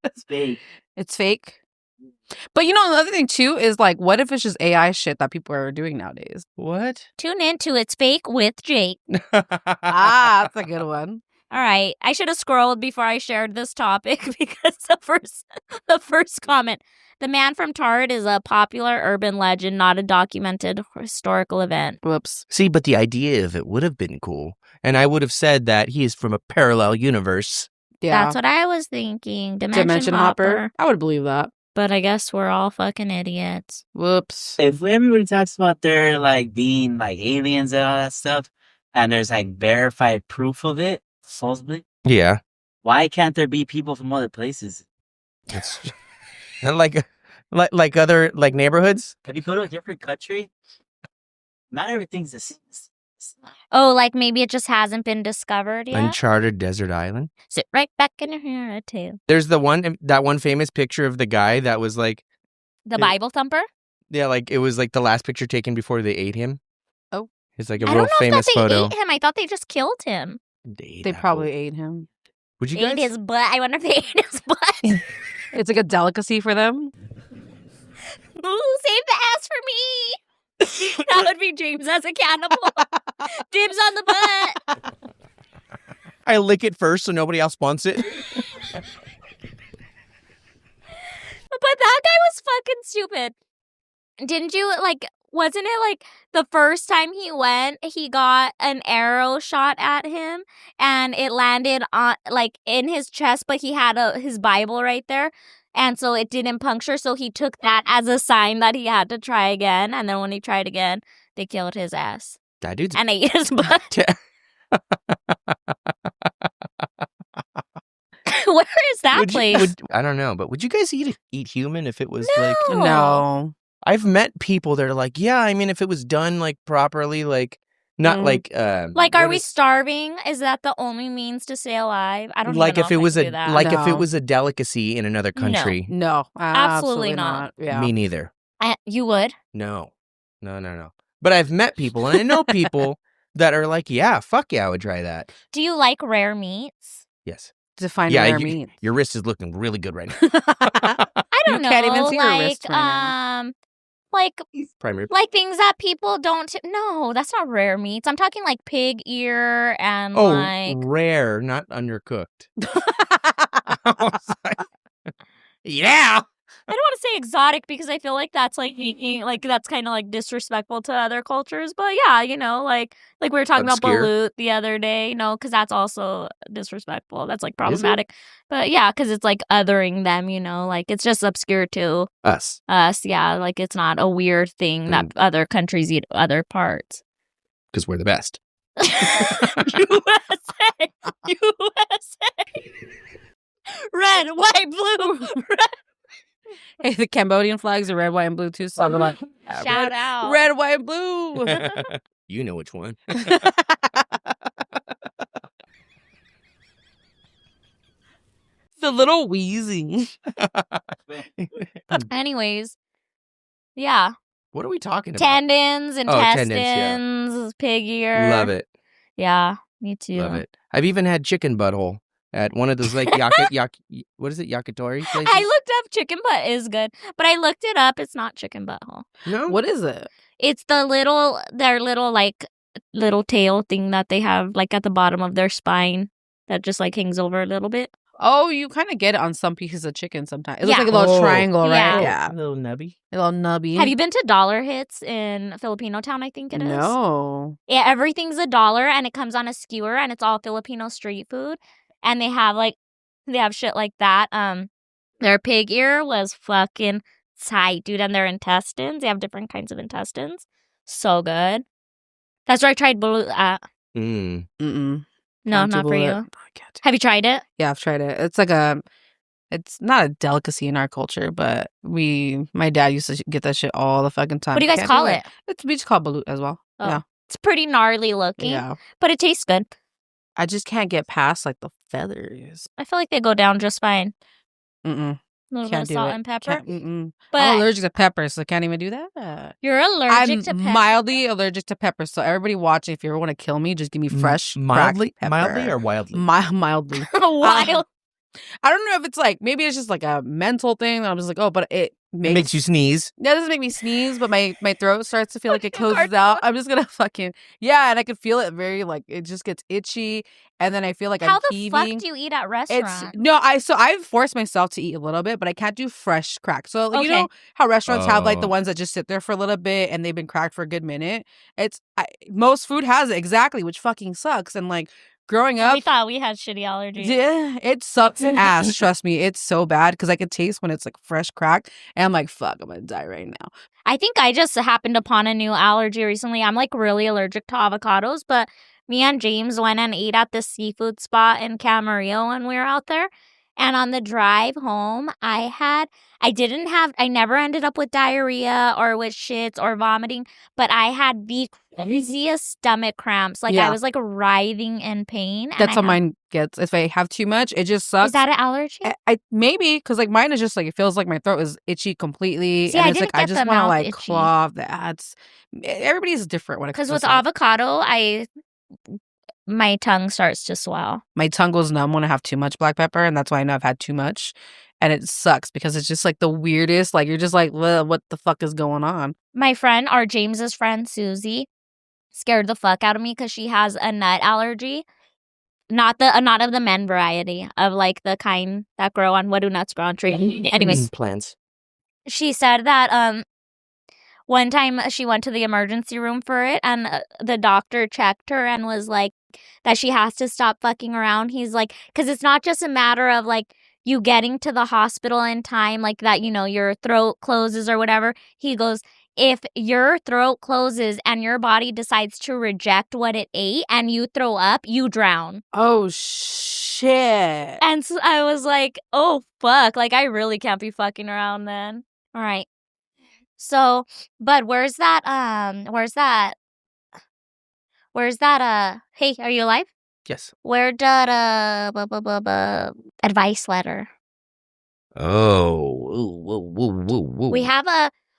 It's fake. it's fake. But another thing too is like, what if it's just AI shit that people are doing nowadays? What? Tune in to It's Fake with Jake. Ah, that's a good one. All right. I should have scrolled before I shared this topic because the first comment. The man from Tard is a popular urban legend, not a documented historical event. Whoops. See, but the idea of it would have been cool. And I would have said that he is from a parallel universe. Yeah. That's what I was thinking. Dimension Dimension hopper. hopper. I would believe that. But I guess we're all fucking idiots. Whoops. If everybody talks about there like being like aliens and all that stuff, and there's like verified proof of it, supposedly, Yeah. why can't there be people from other places? It's like other like neighborhoods. If you go to a different country, not everything's the same. Oh, like maybe it just hasn't been discovered yet? Uncharted desert island. Sit right back in your hair, too. There's that one famous picture of the guy that was like, The Bible thumper? yeah, like it was like the last picture taken before they ate him. Oh. It's like a I real don't know famous if they photo. ate him. I thought they just killed him. They probably ate him. Would you Ate guys? his butt. I wonder if they ate his butt. It's like a delicacy for them. Ooh, save the ass for me. That would be James as a cannibal. Dibs on the butt. I lick it first so nobody else wants it. But that guy was fucking stupid. Didn't you, like, wasn't it like the first time he went, he got an arrow shot at him and it landed on, like, in his chest, but he had his Bible right there. And so it didn't puncture. So he took that as a sign that he had to try again. And then when he tried again, they killed his ass. That dude's And ate his butt. Where is that place? I don't know, but would you guys eat human if it was No. like? No. I've met people that are like, yeah, I mean, if it was done like properly, like not like Like, are we starving? Is that the only means to stay alive? I don't like even know if it was I a can do that. like if it No. was a delicacy in another country. No. Absolutely not. Yeah. Me neither. You would? No. But I've met people and I know people that are like, yeah, fuck yeah, I would try that. Do you like rare meats? Yes. Define Yeah, rare meat. your wrist is looking really good right now. I don't know. can't even see your like, wrist right now. like Primary. like things that people don't. No, that's not rare meats. I'm talking like pig ear and Oh, like. rare, not undercooked. I was like, yeah. I don't want to say exotic because I feel like that's like that's kind of like disrespectful to other cultures. But yeah, like we were talking Obscure. about balut the other day, because that's also disrespectful. That's like problematic. But yeah, because it's like othering them, like it's just obscure to Us. Yeah, like it's not a weird thing that other countries eat other parts. Because we're the best. USA, red, white, blue. Red. Hey, the Cambodian flags are red, white, and blue too. So I'm like, Shout out. red, white, and blue. You know which one. The little wheezing. Anyways, yeah. What are we talking about? Tendons, intestines, tendons, yeah. pig ear. Love it. Yeah, me too. Love it. I've even had chicken butthole at one of those like what is it, yakitori places? I looked up chicken butt is good, but I looked it up. It's not chicken butthole. No? What is it? It's their little tail thing that they have like at the bottom of their spine that just like hangs over a little bit. Oh, you kind of get it on some pieces of chicken sometimes. It looks Yeah. like a little Oh. triangle, Yeah. right? Yeah. A little nubby. A little nubby. Have you been to Dollar Hits in Filipino Town? I think it is. No. Yeah, everything's $1 and it comes on a skewer and it's all Filipino street food. And they have shit like that. Their pig ear was fucking tight, dude, and their intestines. They have different kinds of intestines. So good. That's where I tried balut at. Mm. Mm-mm. No, Can't do not for balut. you. I can't do- Have you tried it? Yeah, I've tried it. It's like it's not a delicacy in our culture, but my dad used to get that shit all the fucking time. What do you guys Can't call do it? We just call it balut as well. Oh. Yeah. It's pretty gnarly looking, Yeah. but it tastes good. I just can't get past like the feathers. I feel like they go down just fine. Mm-mm. A little Can't bit do of salt it. and pepper. Can't- mm-mm. But I'm allergic to pepper, so I can't even do that. you're allergic to I'm pepper. mildly allergic to pepper. So everybody watching, if you ever want to kill me, just give me fresh, Mildly cracked pepper. or wildly? Mildly. Wild. I don't know if it's like, maybe it's just like a mental thing. That I'm just like, oh, but it Makes you sneeze. That doesn't make me sneeze, but my throat starts to feel like it closes out. I'm just gonna and I can feel it very like it just gets itchy, and then I feel like How I'm the heaving. fuck do you eat at It's restaurants? no, I've forced myself to eat a little bit, but I can't do fresh crack. So like, you Okay. know how restaurants have like the Oh. ones that just sit there for a little bit and they've been cracked for a good minute. Most food has it exactly, which fucking sucks. And like growing We up, thought we had shitty allergies. yeah, it sucks ass. Trust me, it's so bad because I could taste when it's like fresh crack, and I'm like, fuck, I'm gonna die right now. I think I just happened upon a new allergy recently. I'm like really allergic to avocados, but me and James went and ate at this seafood spot in Camarillo when we were out there. And on the drive home, I never ended up with diarrhea or with shits or vomiting, but I had the craziest stomach cramps. Like Yeah. I was like writhing in pain. and That's I how had- mine gets. If I have too much, it just sucks. Is that an allergy? I maybe because like mine is just like it feels like my throat is itchy completely, See, and I it's like didn't I get just the want to mouth like itchy. cough. That's everybody's different when it comes Because to with stuff. avocado, my tongue starts to swell. My tongue goes numb when I have too much black pepper, and that's why I know I've had too much, and it sucks because it's just like the weirdest. Like you're just like, "Ugh, what the fuck is going on?" My friend, or James's friend, Susie, scared the fuck out of me because she has a nut allergy. Not of the men variety, of like the kind that grow on, what do nuts grow on tree? Anyways, Plants. she said that one time she went to the emergency room for it, and the doctor checked her and was like that she has to stop fucking around. He's like, because it's not just a matter of like you getting to the hospital in time, like that, your throat closes or whatever. He goes, if your throat closes and your body decides to reject what it ate and you throw up, you drown. Oh shit! And so I was like, oh fuck, like I really can't be fucking around then. All right. So, but where's that, hey, are you alive? Yes. Where did, advice letter? Oh. Ooh. We have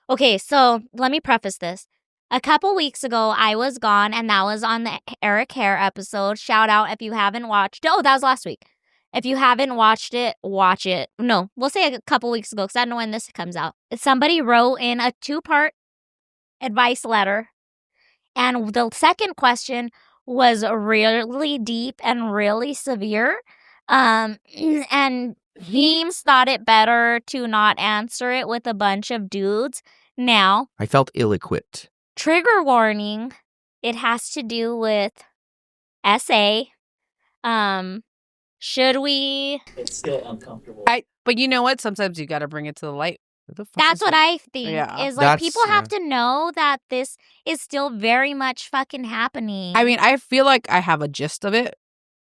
okay, so let me preface this. A couple weeks ago, I was gone, and that was on the Eric Hare episode. Shout out if you haven't watched. Oh, that was last week. If you haven't watched it, watch it. No, we'll say a couple weeks ago because I don't know when this comes out. Somebody wrote in a 2-part advice letter, and the second question was really deep and really severe. And James thought it better to not answer it with a bunch of dudes. Now, I felt ill-equipped. trigger warning, it has to do with SA. Should we? It's still uncomfortable. But you know what? Sometimes you got to bring it to the light. What the fuck That's is what that? I think. Yeah. Is like That's- people have to know that this is still very much fucking happening. I mean, I feel like I have a gist of it,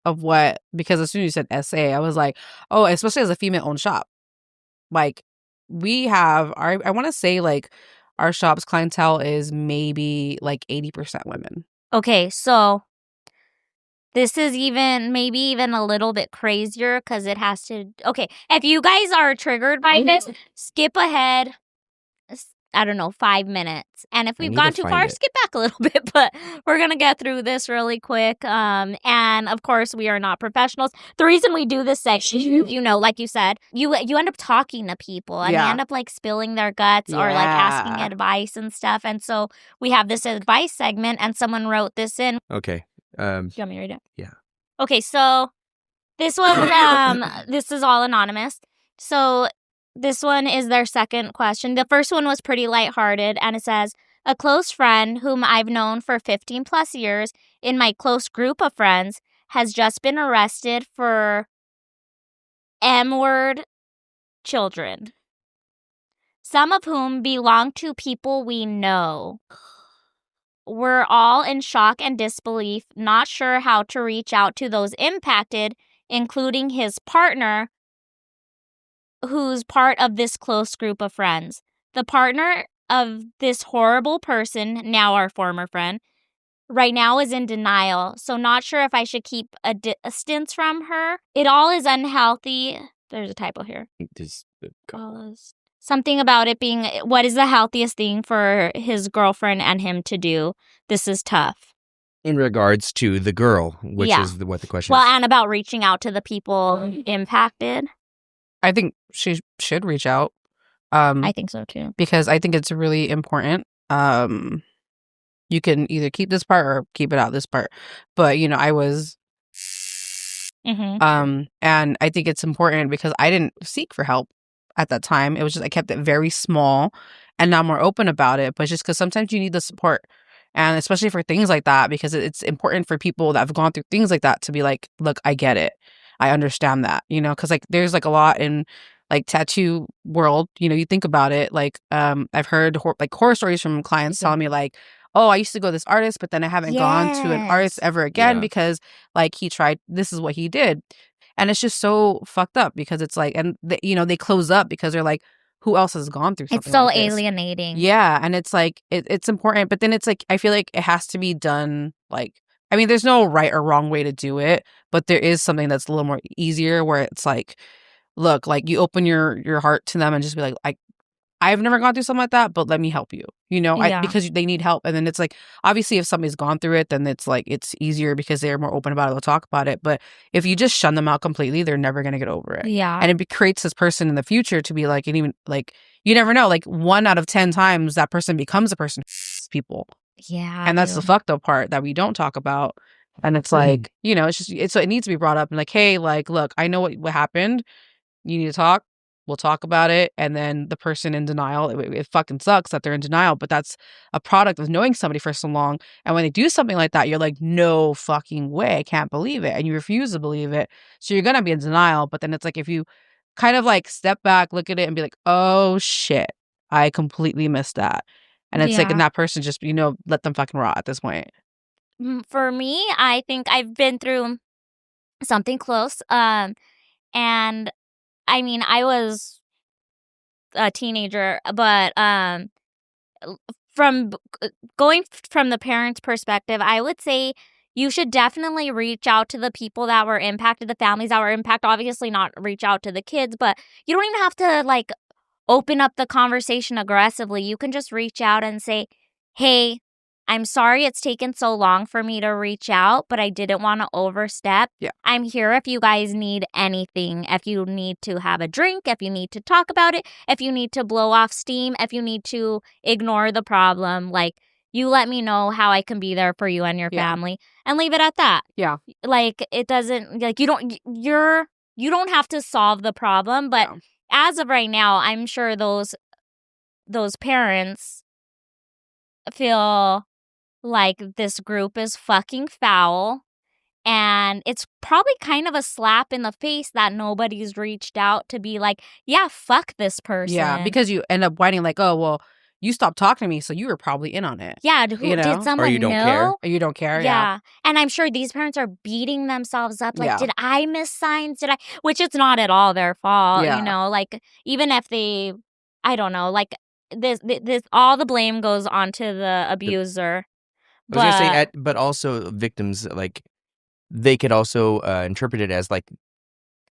of what, because as soon as you said SA, I was like, oh, especially as a female-owned shop. Like, we have, I want to say, like, our shop's clientele is maybe, like, 80% women. Okay, so this is maybe even a little bit crazier because it has to. Okay, if you guys are triggered by this, skip ahead. I don't know, 5 minutes. And if I we've need gone to too find far, it. skip back a little bit. But we're going to get through this really quick. And of course, we are not professionals. The reason we do this section, like you said, you end up talking to people and they Yeah. end up like spilling their guts or like asking Yeah. advice and stuff. And so we have this advice segment and someone wrote this in. Okay. Do you want me to read it? Yeah. Okay, so this was this is all anonymous. So this one is their second question. The first one was pretty lighthearted, and it says, a close friend whom I've known for 15 plus years in my close group of friends has just been arrested for M-word children, some of whom belong to people we know. We're all in shock and disbelief, not sure how to reach out to those impacted, including his partner, who's part of this close group of friends. The partner of this horrible person, now our former friend, right now is in denial, so not sure if I should keep a distance from her. It all is unhealthy. There's a typo here. Something about it being, what is the healthiest thing for his girlfriend and him to do? This is tough. In regards to the girl, which Yeah. is what the question Well, is. and about reaching out to the people impacted. I think she should reach out. I think so too. Because I think it's really important. You can either keep this part or keep it out this part. But, I was Mm-hmm. and I think it's important because I didn't seek for help at that time. It was just I kept it very small, and now I'm more open about it. But just because sometimes you need the support, And especially for things like that, because it's important for people that have gone through things like that to be like, look, I get it. I understand that, you know, because like there's like a lot in like tattoo world, you know, you think about it, like I've heard horror stories from clients telling me like, oh, I used to go to this artist, but then I haven't gone to an artist ever again because like he tried, this is what he did. And it's just so fucked up because it's like, and you know, they close up because they're like, who else has gone through something It's so like this? alienating. Yeah. And it's like, it's important. But then it's like, I feel like it has to be done like, I mean, there's no right or wrong way to do it, but there is something that's a little more easier where it's like, look, like you open your heart to them and just be like, I've never gone through something like that, but let me help you, you know, because they need help. And then it's like, obviously if somebody's gone through it, then it's like, it's easier because they're more open about it. They'll talk about it. But if you just shun them out completely, they're never going to get over it. Yeah. And it creates this person in the future to be like, and even like, you never know, like 1 out of 10 times that person becomes a person people. Yeah. And that's the fucked up part that we don't talk about. And it's like, you know, it's just, so it needs to be brought up and like, hey, like, look, I know what happened. You need to talk. We'll talk about it. And then the person in denial, it fucking sucks that they're in denial, but that's a product of knowing somebody for so long. And when they do something like that, you're like, no fucking way. I can't believe it. And you refuse to believe it. So you're going to be in denial. But then it's like, if you kind of like step back, look at it and be like, oh shit, I completely missed that. And it's like, and that person just, you know, let them fucking rot at this point. For me, I think I've been through something close. And I mean, I was a teenager, but from going from the parents' perspective, I would say you should definitely reach out to the people that were impacted, the families that were impacted. Obviously, not reach out to the kids, but you don't even have to like open up the conversation aggressively. You can just reach out and say, hey, I'm sorry it's taken so long for me to reach out, but I didn't want to overstep. Yeah. I'm here if you guys need anything. If you need to have a drink, if you need to talk about it, if you need to blow off steam, if you need to ignore the problem, like you let me know how I can be there for you and your family and leave it at that. Yeah. Like it doesn't, like you don't have to solve the problem, but as of right now, I'm sure those parents feel like this group is fucking foul, and it's probably kind of a slap in the face that nobody's reached out to be like, yeah, fuck this person. Yeah, because you end up whining like, oh, well, you stopped talking to me, so you were probably in on it. Yeah, you know? did someone or you don't know? care. Or you don't care, Yeah. And I'm sure these parents are beating themselves up like, did I miss signs? Did I? Which it's not at all their fault, you know? Like, even if they, I don't know, like, this all the blame goes onto the abuser. I was gonna say, but also victims, like, they could also interpret it as like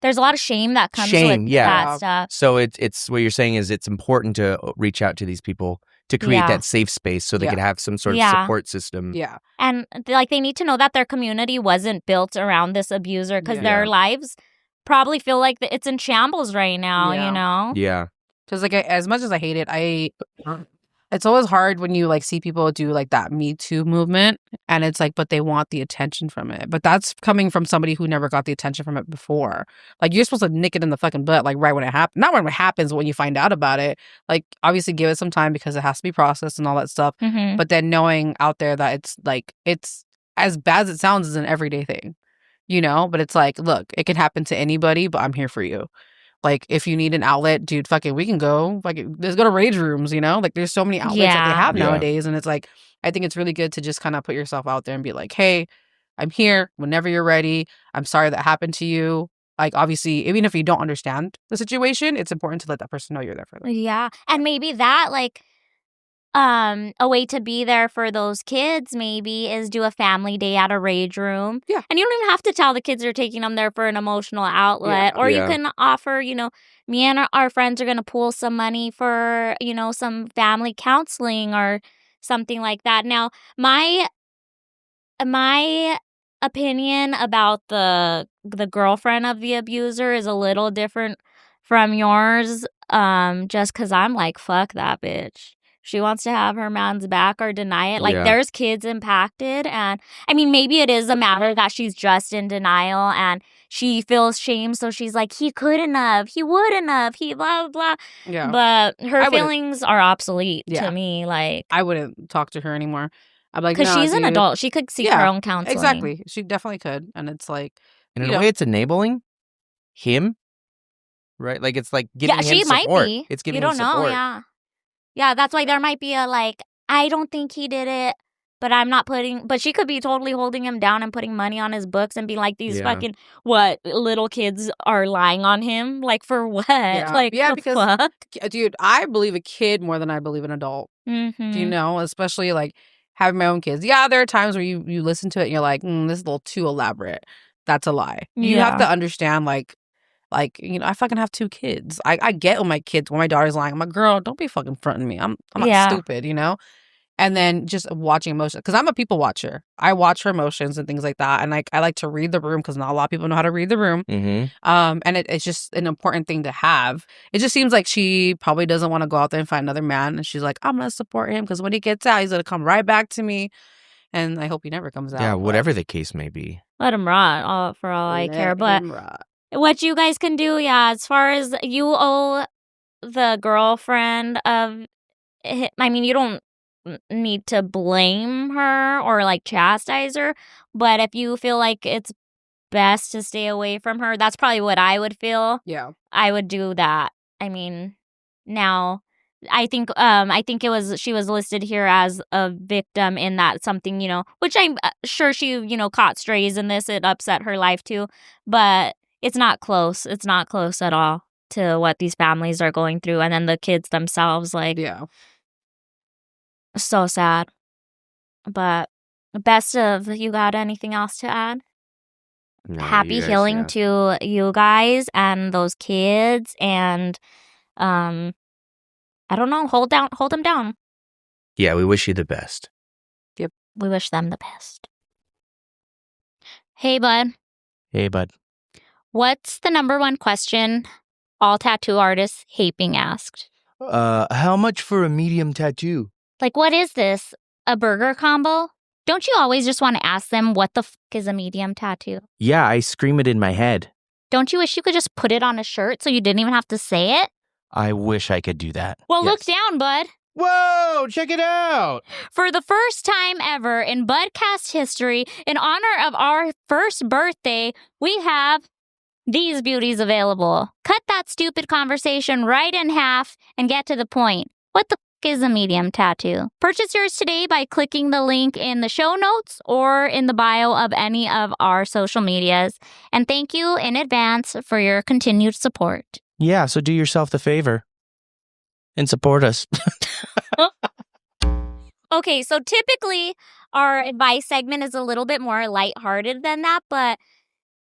there's a lot of shame that comes with that stuff. So it's what you're saying is it's important to reach out to these people to create that safe space so they could have some sort of support system. Yeah. And like they need to know that their community wasn't built around this abuser because their lives probably feel like it's in shambles right now, you know? Yeah. Because like as much as I hate it, it's always hard when you like see people do like that Me Too movement and it's like, but they want the attention from it. But that's coming from somebody who never got the attention from it before. Like you're supposed to nick it in the fucking butt, like right when it happens. Not when it happens, but when you find out about it. Like obviously give it some time because it has to be processed and all that stuff. Mm-hmm. But then knowing out there that it's like, it's as bad as it sounds is an everyday thing, you know? But it's like, look, it can happen to anybody, but I'm here for you. Like, if you need an outlet, dude, fucking, we can go. Let's go to rage rooms, you know? Like, there's so many outlets that they have nowadays. And it's like, I think it's really good to just kind of put yourself out there and be like, hey, I'm here whenever you're ready. I'm sorry that happened to you. Like, obviously, even if you don't understand the situation, it's important to let that person know you're there for them. Yeah. And maybe that, like, a way to be there for those kids maybe is do a family day at a rage room. Yeah. And you don't even have to tell the kids you're taking them there for an emotional outlet. Yeah. Or you can offer, you know, me and our friends are going to pool some money for, you know, some family counseling or something like that. Now, my opinion about the girlfriend of the abuser is a little different from yours, just because I'm like, fuck that bitch. She wants to have her man's back or deny it. Like, there's kids impacted. And, I mean, maybe it is a matter that she's just in denial and she feels shame. So she's like, he couldn't have. He wouldn't have. He blah, blah. Yeah. But her feelings are obsolete to me. Like, I wouldn't talk to her anymore. I'm like, Because nah, she's an dude. adult. She could seek her Yeah, own counseling. Exactly. She definitely could. And it's like, And in you a know. way, it's enabling him, right? Like it's like giving Yeah, him she might support. be. It's giving You him don't know, support. yeah. Yeah, that's why there might be a like, I don't think he did it, but I'm not putting, but she could be totally holding him down and putting money on his books and be like, these Yeah. fucking, what, little kids are lying on him? Like, for what? Yeah. Like, Yeah, the because- fuck? Dude, I believe a kid more than I believe an adult. Mm-hmm. Do you know? Especially like having my own kids. Yeah, there are times where you listen to it and you're like, this is a little too elaborate. That's a lie. You have Yeah. to understand, like, I fucking have 2 kids. I get when my daughter's lying. I'm like, girl, don't be fucking fronting me. I'm not Yeah. stupid, you know? And then just watching emotions, because I'm a people watcher. I watch her emotions and things like that. And like I like to read the room because not a lot of people know how to read the room. Mm-hmm. And it's just an important thing to have. It just seems like she probably doesn't want to go out there and find another man. And she's like, I'm gonna support him because when he gets out, he's gonna come right back to me. And I hope he never comes out. Yeah, but whatever the case may be. Let him rot for all I care. let But him rot. what you guys can do, yeah, as far as you owe the girlfriend of, I mean, you don't need to blame her or like chastise her, but if you feel like it's best to stay away from her, that's probably what I would feel. Yeah. I would do that. I mean, now I think she was listed here as a victim in that something, which I'm sure she, caught strays in this. It upset her life too, but it's not close. It's not close at all to what these families are going through. And then the kids themselves, like, Yeah. so sad. But best of, you got anything else to add? No, Happy you guys, healing yeah. to you guys and those kids, and I don't know, hold them down. Yeah, we wish you the best. We wish them the best. Hey, bud. Hey, bud. What's the number one question all tattoo artists hate being asked? How much for a medium tattoo? Like, what is this? A burger combo? Don't you always just want to ask them what the fuck is a medium tattoo? Yeah, I scream it in my head. Don't you wish you could just put it on a shirt so you didn't even have to say it? I wish I could do that. Well, look Yes. down, bud. Whoa, check it out. For the first time ever in Budcast history, in honor of our first birthday, we have these beauties available. Cut that stupid conversation right in half and get to the point. What the f*** is a medium tattoo? Purchase yours today by clicking the link in the show notes or in the bio of any of our social medias. And thank you in advance for your continued support. Yeah, so do yourself the favor and support us. Okay, so typically our advice segment is a little bit more lighthearted than that, but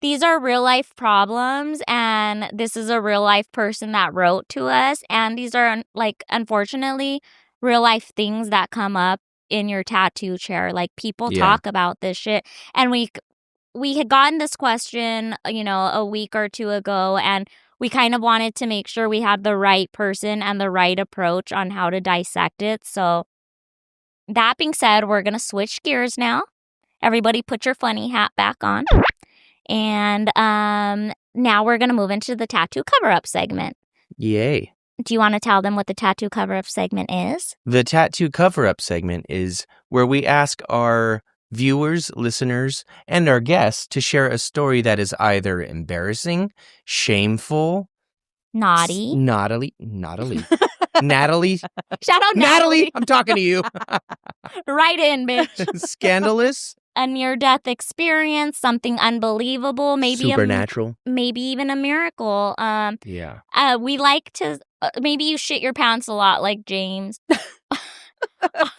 these are real life problems, and this is a real life person that wrote to us, and these are unfortunately real life things that come up in your tattoo chair. Like, people Yeah. talk about this shit, and we had gotten this question, a week or two ago, and we kind of wanted to make sure we had the right person and the right approach on how to dissect it. So that being said, we're going to switch gears now. Everybody put your funny hat back on. And now we're going to move into the tattoo cover-up segment. Yay. Do you want to tell them what the tattoo cover-up segment is? The tattoo cover-up segment is where we ask our viewers, listeners, and our guests to share a story that is either embarrassing, shameful, Naughty. Natalie. Natalie. Shout out Natalie, I'm talking to you. Right in, bitch. Scandalous. A near-death experience, something unbelievable, maybe Supernatural. maybe even a miracle. Yeah. We like to maybe you shit your pants a lot, like James.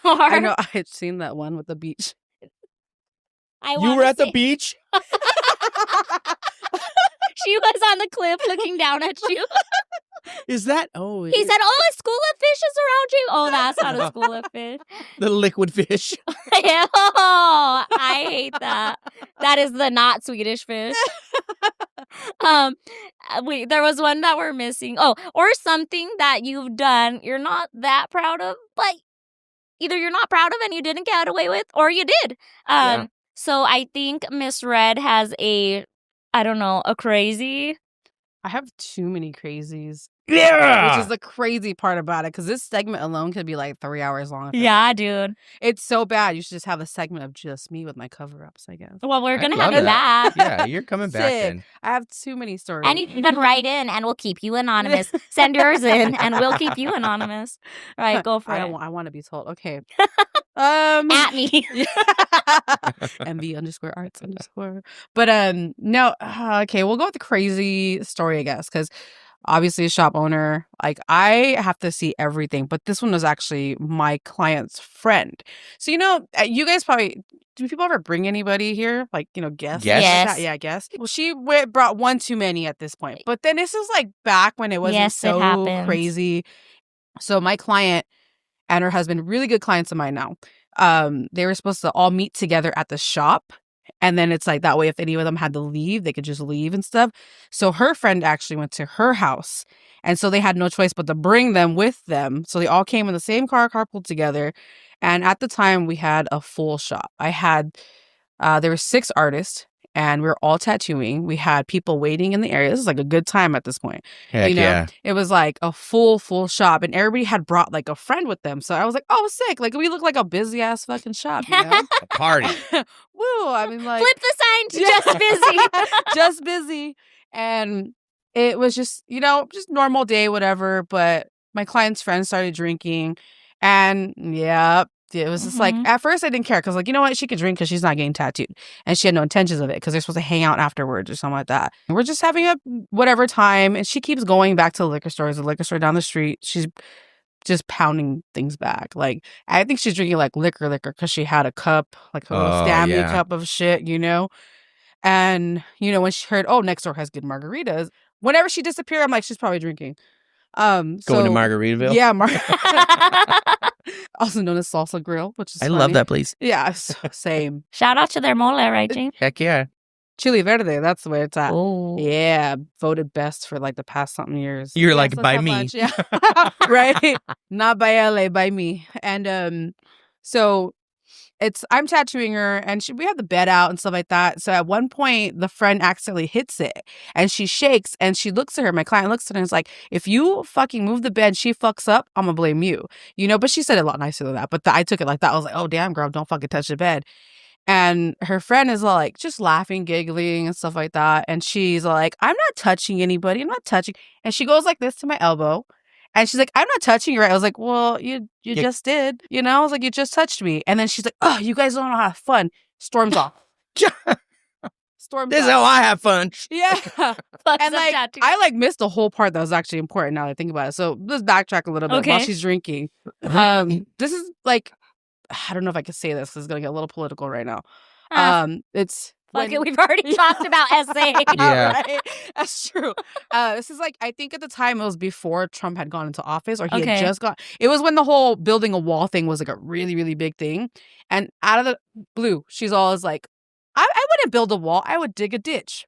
I know. I had seen that one with the beach. You were at the beach? She was on the cliff looking down at you. Is that? Oh, He said, "Oh, a school of fish is around you." Oh, that's not a school of fish. the liquid fish. Ew, I hate that. That is the not Swedish fish. There was one that we're missing. Oh, or something that you've done you're not that proud of, but either you're not proud of and you didn't get away with, or you did. Yeah. So I think Miss Red has a crazy I have too many crazies. Yeah. Which is the crazy part about it, because this segment alone could be like 3 hours long. Yeah, dude. It's so bad. You should just have a segment of just me with my cover-ups, I guess. Well, we're I going to love have you that. back. Yeah, you're coming back Sick. then. I have too many stories. And you can write in and we'll keep you anonymous. Send yours in and we'll keep you anonymous. All right, go for it. I want to be told. Okay. At me. MV_arts_. But no, okay, we'll go with the crazy story, I guess, because obviously a shop owner, like I have to see everything, but this one was actually my client's friend. So, you guys probably, do people ever bring anybody here? Like, guests? Yes. Yes. Yeah, I guess. Well, she brought one too many at this point. But then this is like back when it wasn't Yes, it so happens. crazy. So my client and her husband, really good clients of mine now, they were supposed to all meet together at the shop. And then it's like that way, if any of them had to leave, they could just leave and stuff. So her friend actually went to her house. And so they had no choice but to bring them with them. So they all came in the same car, carpooled together. And at the time, we had a full shop. There were 6 artists. And we were all tattooing. We had people waiting in the area. This is like a good time at this point. Heck yeah. It was like a full shop. And everybody had brought like a friend with them. So I was like, oh, sick. Like we look like a busy ass fucking shop, A party. Woo. I mean, like. Flip the sign to just busy. Just busy. And it was just, just normal day, whatever. But my client's friends started drinking. And yeah. It was just like, at first I didn't care because, like, you know what? She could drink because she's not getting tattooed. And she had no intentions of it because they're supposed to hang out afterwards or something like that. And we're just having a whatever time. And she keeps going back to the liquor store. There's a liquor store down the street. She's just pounding things back. Like, I think she's drinking like liquor because she had a cup, like a little Stanley cup of shit, And, when she heard, oh, next door has good margaritas. Whenever she disappeared, I'm like, she's probably drinking. Going to Margaritaville? Yeah, also known as Salsa Grill, which is I funny. love that place. Yeah, same. Shout out to their mole, right, Jane? Heck yeah. Chili Verde, that's the way it's at. Oh. Yeah, voted best for like the past something years. You're Yeah, like, so by so me. much, yeah. Right? Not by LA, by me. And so I'm tattooing her and we have the bed out and stuff like that. So at one point, the friend accidentally hits it and she shakes and she looks at her. My client looks at her and is like, if you fucking move the bed, she fucks up, I'm gonna blame you. But she said it a lot nicer than that. But I took it like that. I was like, oh, damn, girl, don't fucking touch the bed. And her friend is like just laughing, giggling and stuff like that. And she's like, I'm not touching anybody. I'm not touching. And she goes like this to my elbow. And she's like, I'm not touching you, right? I was like, well, you just did. I was like, you just touched me. And then she's like, oh, you guys don't know how to have fun. Storms off. Storms This off. is how I have fun. Yeah. Fucks And up like, tattoo. I like missed the whole part that was actually important now that I think about it. So let's backtrack a little bit while Okay. she's drinking. This is like, I don't know if I can say this because it's going to get a little political right now. It's Fuck it, we've already talked about SA. Yeah. Right? That's true. This is like, I think at the time it was before Trump had gone into office, or he Okay. had just gone. It was when the whole building a wall thing was like a really, really big thing. And out of the blue, she's always like, I wouldn't build a wall. I would dig a ditch.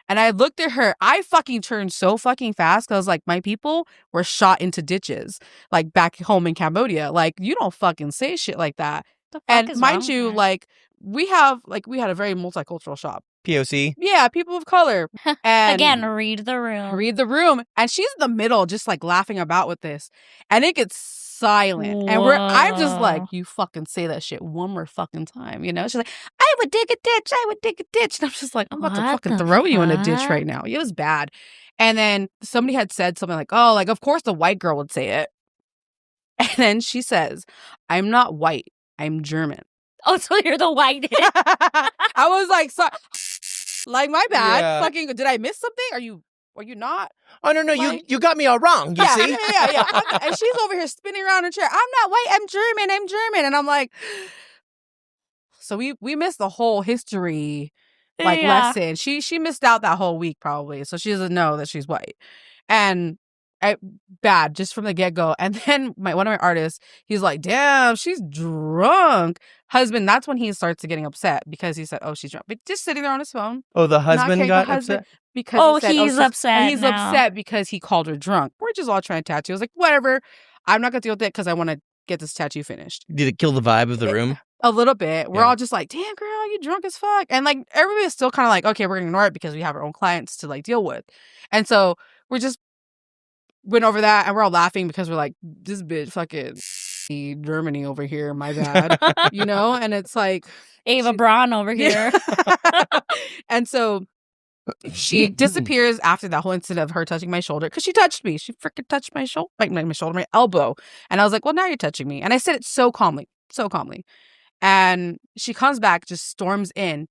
And I looked at her. I fucking turned so fucking fast because like my people were shot into ditches like back home in Cambodia. Like, you don't fucking say shit like that. The fuck And is mind wrong you, with her? like we had a very multicultural shop. POC. Yeah, people of color. And Again, read the room. read the room. And she's in the middle, just like laughing about with this. And it gets silent. And I'm just like, Whoa. you fucking say that shit one more fucking time. She's like, I would dig a ditch. I would dig a ditch. And I'm just like, I'm about to What fucking the throw you in a ditch fuck? right now. It was bad. And then somebody had said something like, oh, like, of course the white girl would say it. And then she says, I'm not white. I'm German. Oh, so you're the white. I was like, sorry. Like, my bad. Yeah. Fucking, did I miss something? Are you not? Oh, no, Like- you got me all wrong, you Yeah, see? yeah. And she's over here spinning around in a chair. I'm not white. I'm German. And I'm like, so we missed the whole history like Yeah. lesson. She missed out that whole week probably, so she doesn't know that she's white. And bad just from the get-go. And then one of my artists, he's like, damn, she's drunk. Husband, that's when he starts getting upset because he said, oh, she's drunk. But just sitting there on his phone. Oh, the not husband caring- got the husband- upset? Because Oh, he said, he's upset He's now. upset because he called her drunk. We're just all trying to tattoo. I was like, whatever. I'm not going to deal with it because I want to get this tattoo finished. Did it kill the vibe of the room? A little bit. We're Yeah. all just like, damn, girl, you drunk as fuck. And like everybody's still kind of like, okay, we're gonna ignore it because we have our own clients to like deal with. And so we just went over that and we're all laughing because we're like, this bitch fucking Germany over here, my bad. And it's like Ava Braun over here. And so she disappears after that whole incident of her touching my shoulder because she touched me. She freaking touched my shoulder, my elbow. And I was like, well, now you're touching me. And I said it so calmly. And she comes back, just storms in.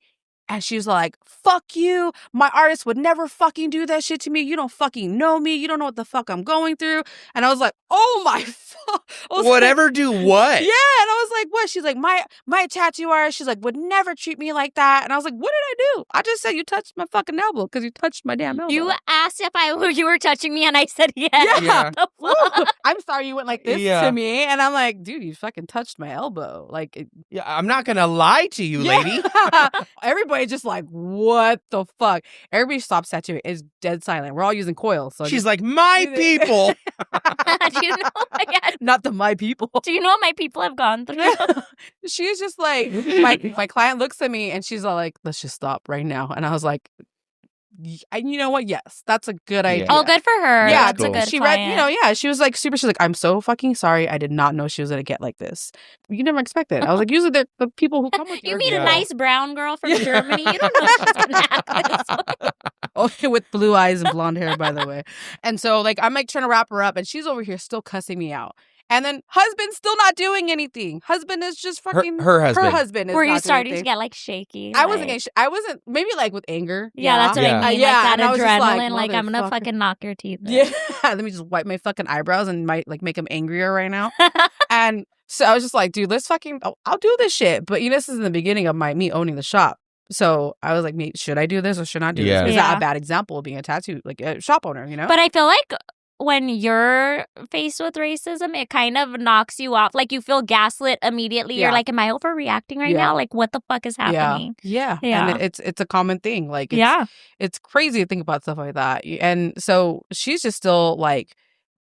And she's like, fuck you. My artist would never fucking do that shit to me. You don't fucking know me. You don't know what the fuck I'm going through. And I was like, oh my fuck. Whatever, do what? Yeah. And I was like, what? She's like, my tattoo artist, she's like, would never treat me like that. And I was like, what did I do? I just said you touched my fucking elbow because you touched my damn elbow. You asked if you were touching me, and I said yes. Yeah. What the fuck? I'm sorry you went like this to me. And I'm like, dude, you fucking touched my elbow. Like, Yeah, I'm not gonna lie to you, lady. Everybody just like, what the fuck? Everybody stops tattooing. It's dead silent. We're all using coils. So She's like, my people. Do you know? not the my people. Do you know what my people have gone through? She's just like, my client looks at me and she's all like, let's just stop right now. And I was like, you know what? Yes, that's a good idea. Oh, good for her. Yeah, That's a good she client. read, she was like super. She's like, I'm so fucking sorry. I did not know she was gonna get like this. You never expect it. I was like, usually the people who come with You are meet good. a nice brown girl from Germany. You don't know she's gonna act this way. Okay, with blue eyes and blonde hair, by the way. And so, like, I'm like trying to wrap her up, and she's over here still cussing me out. And then husband's still not doing anything. Husband is just fucking her husband. Her husband is Were not you doing starting to anything. get like shaky? I wasn't getting. I wasn't. Maybe like with anger. Yeah, that's what I mean. Yeah, Like and that I was just adrenaline. Like, I'm gonna motherfucker. fucking knock your teeth out. Yeah, let me just wipe my fucking eyebrows and might like make him angrier right now. And so I was just like, dude, let's fucking. I'll do this shit. But this is in the beginning of me owning the shop. So I was like, should I do this or should I not do this? Is that a bad example of being a tattoo like a shop owner? But I feel like when you're faced with racism, it kind of knocks you off. Like, you feel gaslit immediately. Yeah. You're like, am I overreacting right now? Like, what the fuck is happening? Yeah. Yeah. And it's a common thing. Like, it's crazy to think about stuff like that. And so she's just still like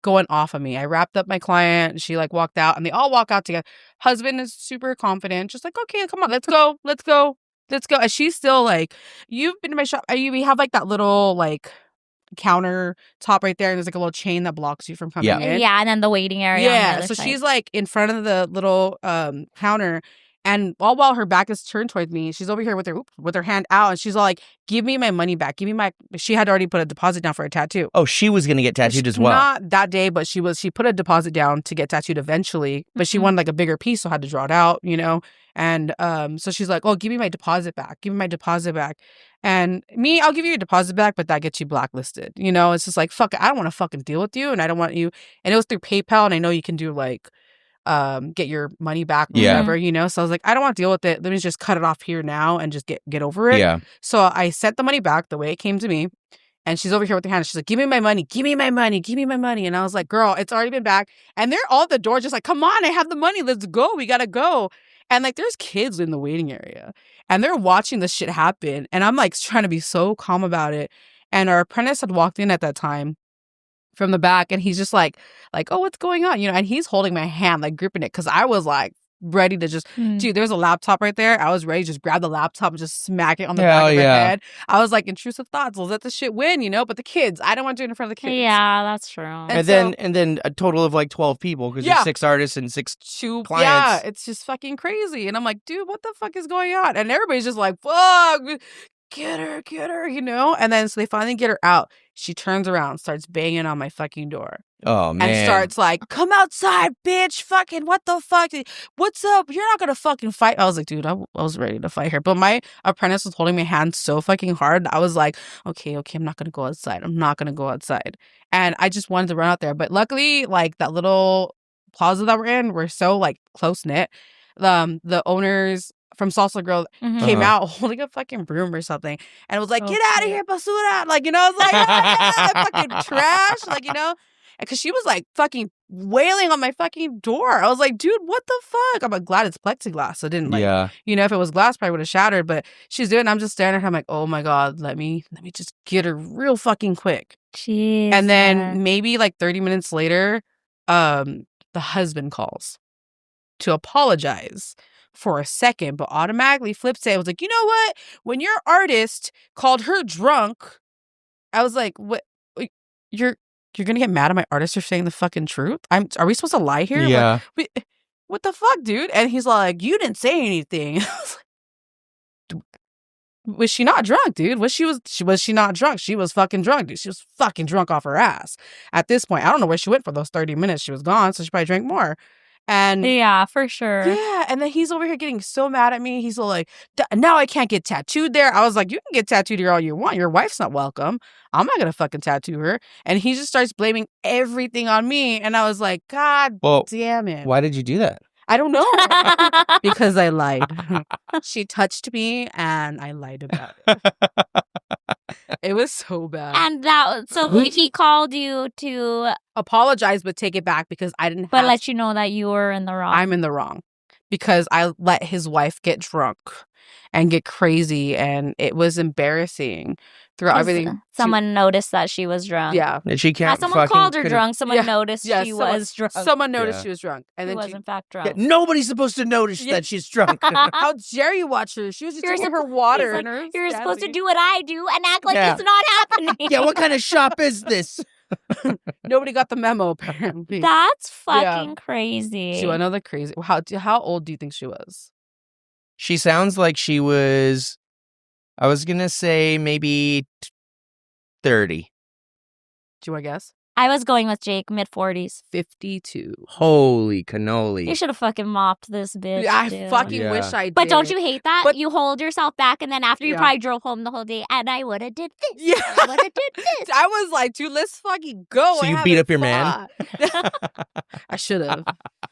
going off of me. I wrapped up my client. She like walked out and they all walk out together. Husband is super confident. Just like, okay, come on, let's go. And she's still like, you've been to my shop. We have like that little like counter top right there, and there's like a little chain that blocks you from coming in. Yeah, and then the waiting area. On the other so side. she's like in front of the little counter, and while her back is turned towards me, she's over here with her hand out, and she's all like, "Give me my money back. Give me my." She had already put a deposit down for a tattoo. Oh, she was gonna get tattooed as well. Not that day, but she put a deposit down to get tattooed eventually. But she wanted like a bigger piece, so had to draw it out, And so she's like, "Oh, give me my deposit back. Give me my deposit back." And me, I'll give you your deposit back, but that gets you blacklisted. It's just like, fuck, I don't want to fucking deal with you, and I don't want you. And it was through PayPal, and I know you can do like, get your money back, or whatever, So I was like, I don't want to deal with it. Let me just cut it off here now and just get over it. Yeah. So I sent the money back the way it came to me. And she's over here with her hand. She's like, give me my money. Give me my money. Give me my money. And I was like, girl, it's already been back. And they're all at the door just like, come on, I have the money. Let's go. We got to go. And like, there's kids in the waiting area. And they're watching this shit happen. And I'm like trying to be so calm about it. And our apprentice had walked in at that time from the back. And he's just like, oh, what's going on? And he's holding my hand, like gripping it. Because I was like, ready to just, dude, there's a laptop right there. I was ready to just grab the laptop and just smack it on the back of her head. I was like, intrusive thoughts. Let's let the shit win, But the kids, I don't want to do it in front of the kids. Yeah, that's true. And then a total of like 12 people because there's 6 artists and 6 clients. Yeah, it's just fucking crazy. And I'm like, dude, what the fuck is going on? And everybody's just like, fuck, get her, And then so they finally get her out. She turns around, starts banging on my fucking door. Oh, man. And starts like, come outside, bitch. Fucking, what the fuck? What's up? You're not going to fucking fight. I was like, dude, I was ready to fight her. But my apprentice was holding my hand so fucking hard. I was like, okay, I'm not going to go outside. And I just wanted to run out there. But luckily, like that little plaza that we're in, we're so like close knit. The owners from Salsa Girl came out holding a fucking broom or something. And it was like, get out of here, basura. Like, I was like, fucking trash. Like, because she was like fucking wailing on my fucking door. I was like, dude, what the fuck? I'm like, glad it's plexiglass. So it didn't like, if it was glass, probably would have shattered. But she's doing it. I'm just staring at her. I'm like, oh my God, let me just get her real fucking quick. Jeez. And then maybe like 30 minutes later, the husband calls to apologize for a second, but automatically flipped it. I was like, you know what? When your artist called her drunk, I was like, what? You're gonna get mad at my artist for saying the fucking truth? Are we supposed to lie here? Yeah. Like, what the fuck, dude? And he's like, you didn't say anything. I was like, was she not drunk, dude? Was she not drunk? She was fucking drunk, dude. She was fucking drunk off her ass. At this point, I don't know where she went for those 30 minutes. She was gone, so she probably drank more. And Yeah, for sure. yeah, and then he's over here getting so mad at me. He's all like, now I can't get tattooed there. I was like, you can get tattooed here all you want. Your wife's not welcome. I'm not going to fucking tattoo her. And he just starts blaming everything on me. And I was like, God damn it. Why did you do that? I don't know. Because I lied. She touched me and I lied about it. It was so bad. And so he called you to Apologize, but take it back because I didn't but let you know that you were in the wrong. I'm in the wrong because I let his wife get drunk and get crazy, and it was embarrassing throughout everything. Someone noticed that she was drunk. Yeah. And she can't someone called her drunk. Someone noticed she was drunk. Someone noticed she was drunk. And she then was in fact drunk. Yeah, nobody's supposed to notice that she's drunk. How dare you watch her? She was just drinking her water. Like, and her you're supposed to Stanley. do what I do and act like it's not happening. Yeah, what kind of shop is this? Nobody got the memo, apparently. That's fucking crazy. She was another crazy. How old do you think she was? She sounds like she was, I was going to say maybe 30. Do you want to guess? I was going with Jake, mid-40s. 52. Holy cannoli. You should have fucking mopped this bitch. I fucking wish I did. But don't you hate that? But you hold yourself back, and then after you probably drove home the whole day, and I would have did this. Yeah. I would have did this. I was like, dude, let's fucking go. So you beat up your man? I should have.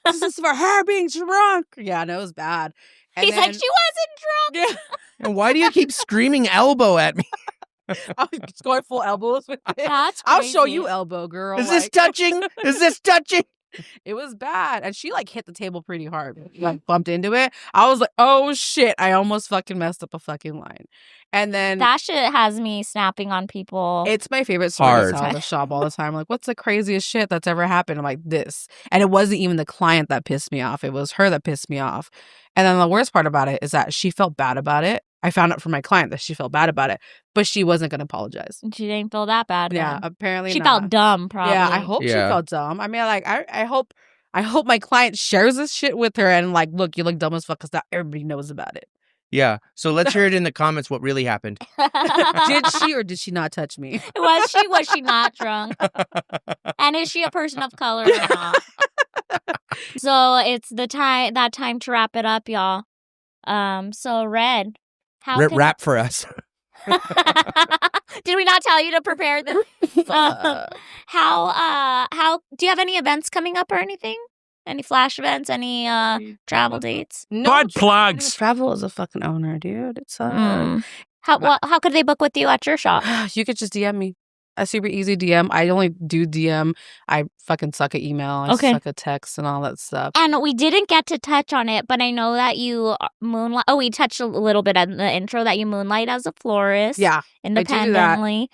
This is for her being drunk. Yeah, no, it was bad. And He's like, she wasn't drunk. Yeah. And why do you keep screaming elbow at me? I was going full elbows with it. That's I'll show crazy. you elbow, girl. Is this touching? Is this touching? It was bad. And she like hit the table pretty hard. Like bumped into it. I was like, oh shit. I almost fucking messed up a fucking line. And then that shit has me snapping on people. It's my favorite story to Hard. tell in the shop all the time. Like, what's the craziest shit that's ever happened? I'm like, this. And it wasn't even the client that pissed me off. It was her that pissed me off. And then the worst part about it is that she felt bad about it. I found out from my client that she felt bad about it, but she wasn't going to apologize. She didn't feel that bad. Yeah, then. apparently she not. felt dumb. Probably. Yeah, I hope she felt dumb. I mean, like, I hope my client shares this shit with her and like, look, you look dumb as fuck because now everybody knows about it. Yeah. So let's hear it in the comments what really happened. Did she or did she not touch me? Was she not drunk? And is she a person of color or not? So it's that time to wrap it up, y'all. So Red, rap for us. Did we not tell you to prepare this? How do you have any events coming up or anything? Any flash events? Any travel dates? No, Butt plugs. Travel as a fucking owner, dude. It's How could they book with you at your shop? You could just DM me. A super easy DM. I only do DM. I fucking suck at email. I suck at text and all that stuff. And we didn't get to touch on it, but I know that you moonlight. Oh, we touched a little bit in the intro that you moonlight as a florist. Yeah, independently.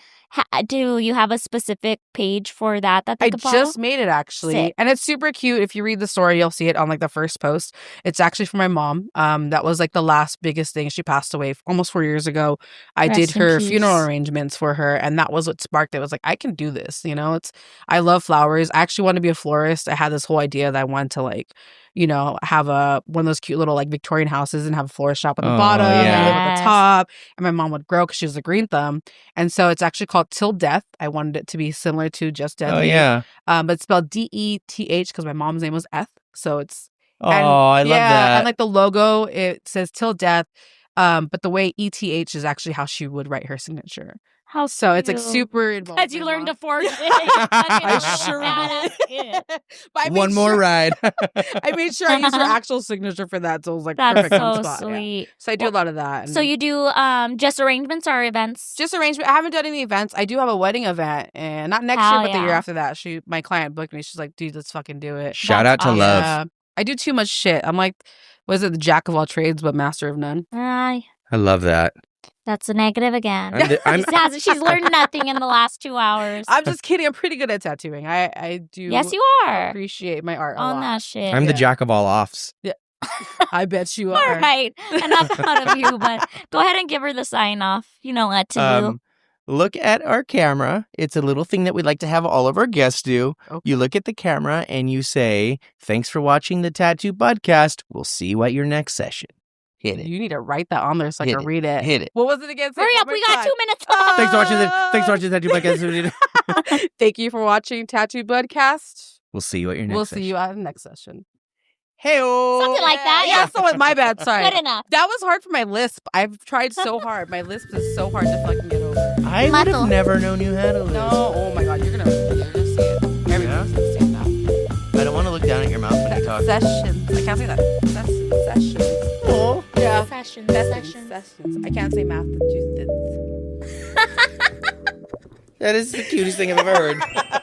Do you have a specific page for that they could follow? I just made it actually. Sick. And it's super cute. If you read the story, you'll see it on like the first post. It's actually for my mom. That was like the last biggest thing. She passed away almost 4 years ago. I did her funeral arrangements for her, and that was what sparked it. It was like, I can do this, you know? I love flowers. I actually want to be a florist. I had this whole idea that I wanted to like, you know, have one of those cute little like Victorian houses and have a florist shop at the bottom and live at the top. And my mom would grow because she was a green thumb. And so it's actually called Till Death. I wanted it to be similar to Just Death. Oh, yeah. But it's spelled DETH because my mom's name was Eth. So it's... I love that. And like the logo, it says Till Death. But the way ETH is actually how she would write her signature. How so it's like super involved. As you learned to forge it. I sure did. One more ride. I made sure I used her actual signature for that. So it was like that's perfect so spot. sweet. Yeah. So I do a lot of that. So you do just arrangements or events? Just arrangement. I haven't done any events. I do have a wedding event, and not next year, but the year after that. My client booked me. She's like, dude, let's fucking do it. Shout out to Love. Yeah. I do too much shit. I'm like, was it the jack of all trades but master of none? I love that. That's a negative again. She's learned nothing in the last 2 hours. I'm just kidding. I'm pretty good at tattooing. I do. Yes, you are. Appreciate my art on that shit. I'm the jack of all offs. Yeah. I bet you All are. right. Enough fun of you, but go ahead and give her the sign off. You know what to do. Look at our camera. It's a little thing that we like to have all of our guests do. Okay. You look at the camera and you say, "Thanks for watching the Tattoo Budcast. We'll see you at your next session." Hit it. You need to write that on there so I Hit can it. read it. Hit it. What was it again? Say it Hurry one up. more We got time. 2 minutes left. Thanks for watching the Tattoo Budcast. Thank you for watching Tattoo Budcast. We'll see you at your next We'll session. see you at the next session. Hey-o. Something like that. Yeah, so my bad. Sorry. Good enough. That was hard for my lisp. I've tried so hard. My lisp is so hard to fucking get over. I would Mato. have never known you had a lisp. No, oh my god, you're gonna see it. Everyone's gonna see it now. I don't want to look down at your mouth when you talk. Sessions. I can't say that. Sessions. Oh. Yeah. Sessions. Sessions. I can't say Massachusetts. That is the cutest thing I've ever heard.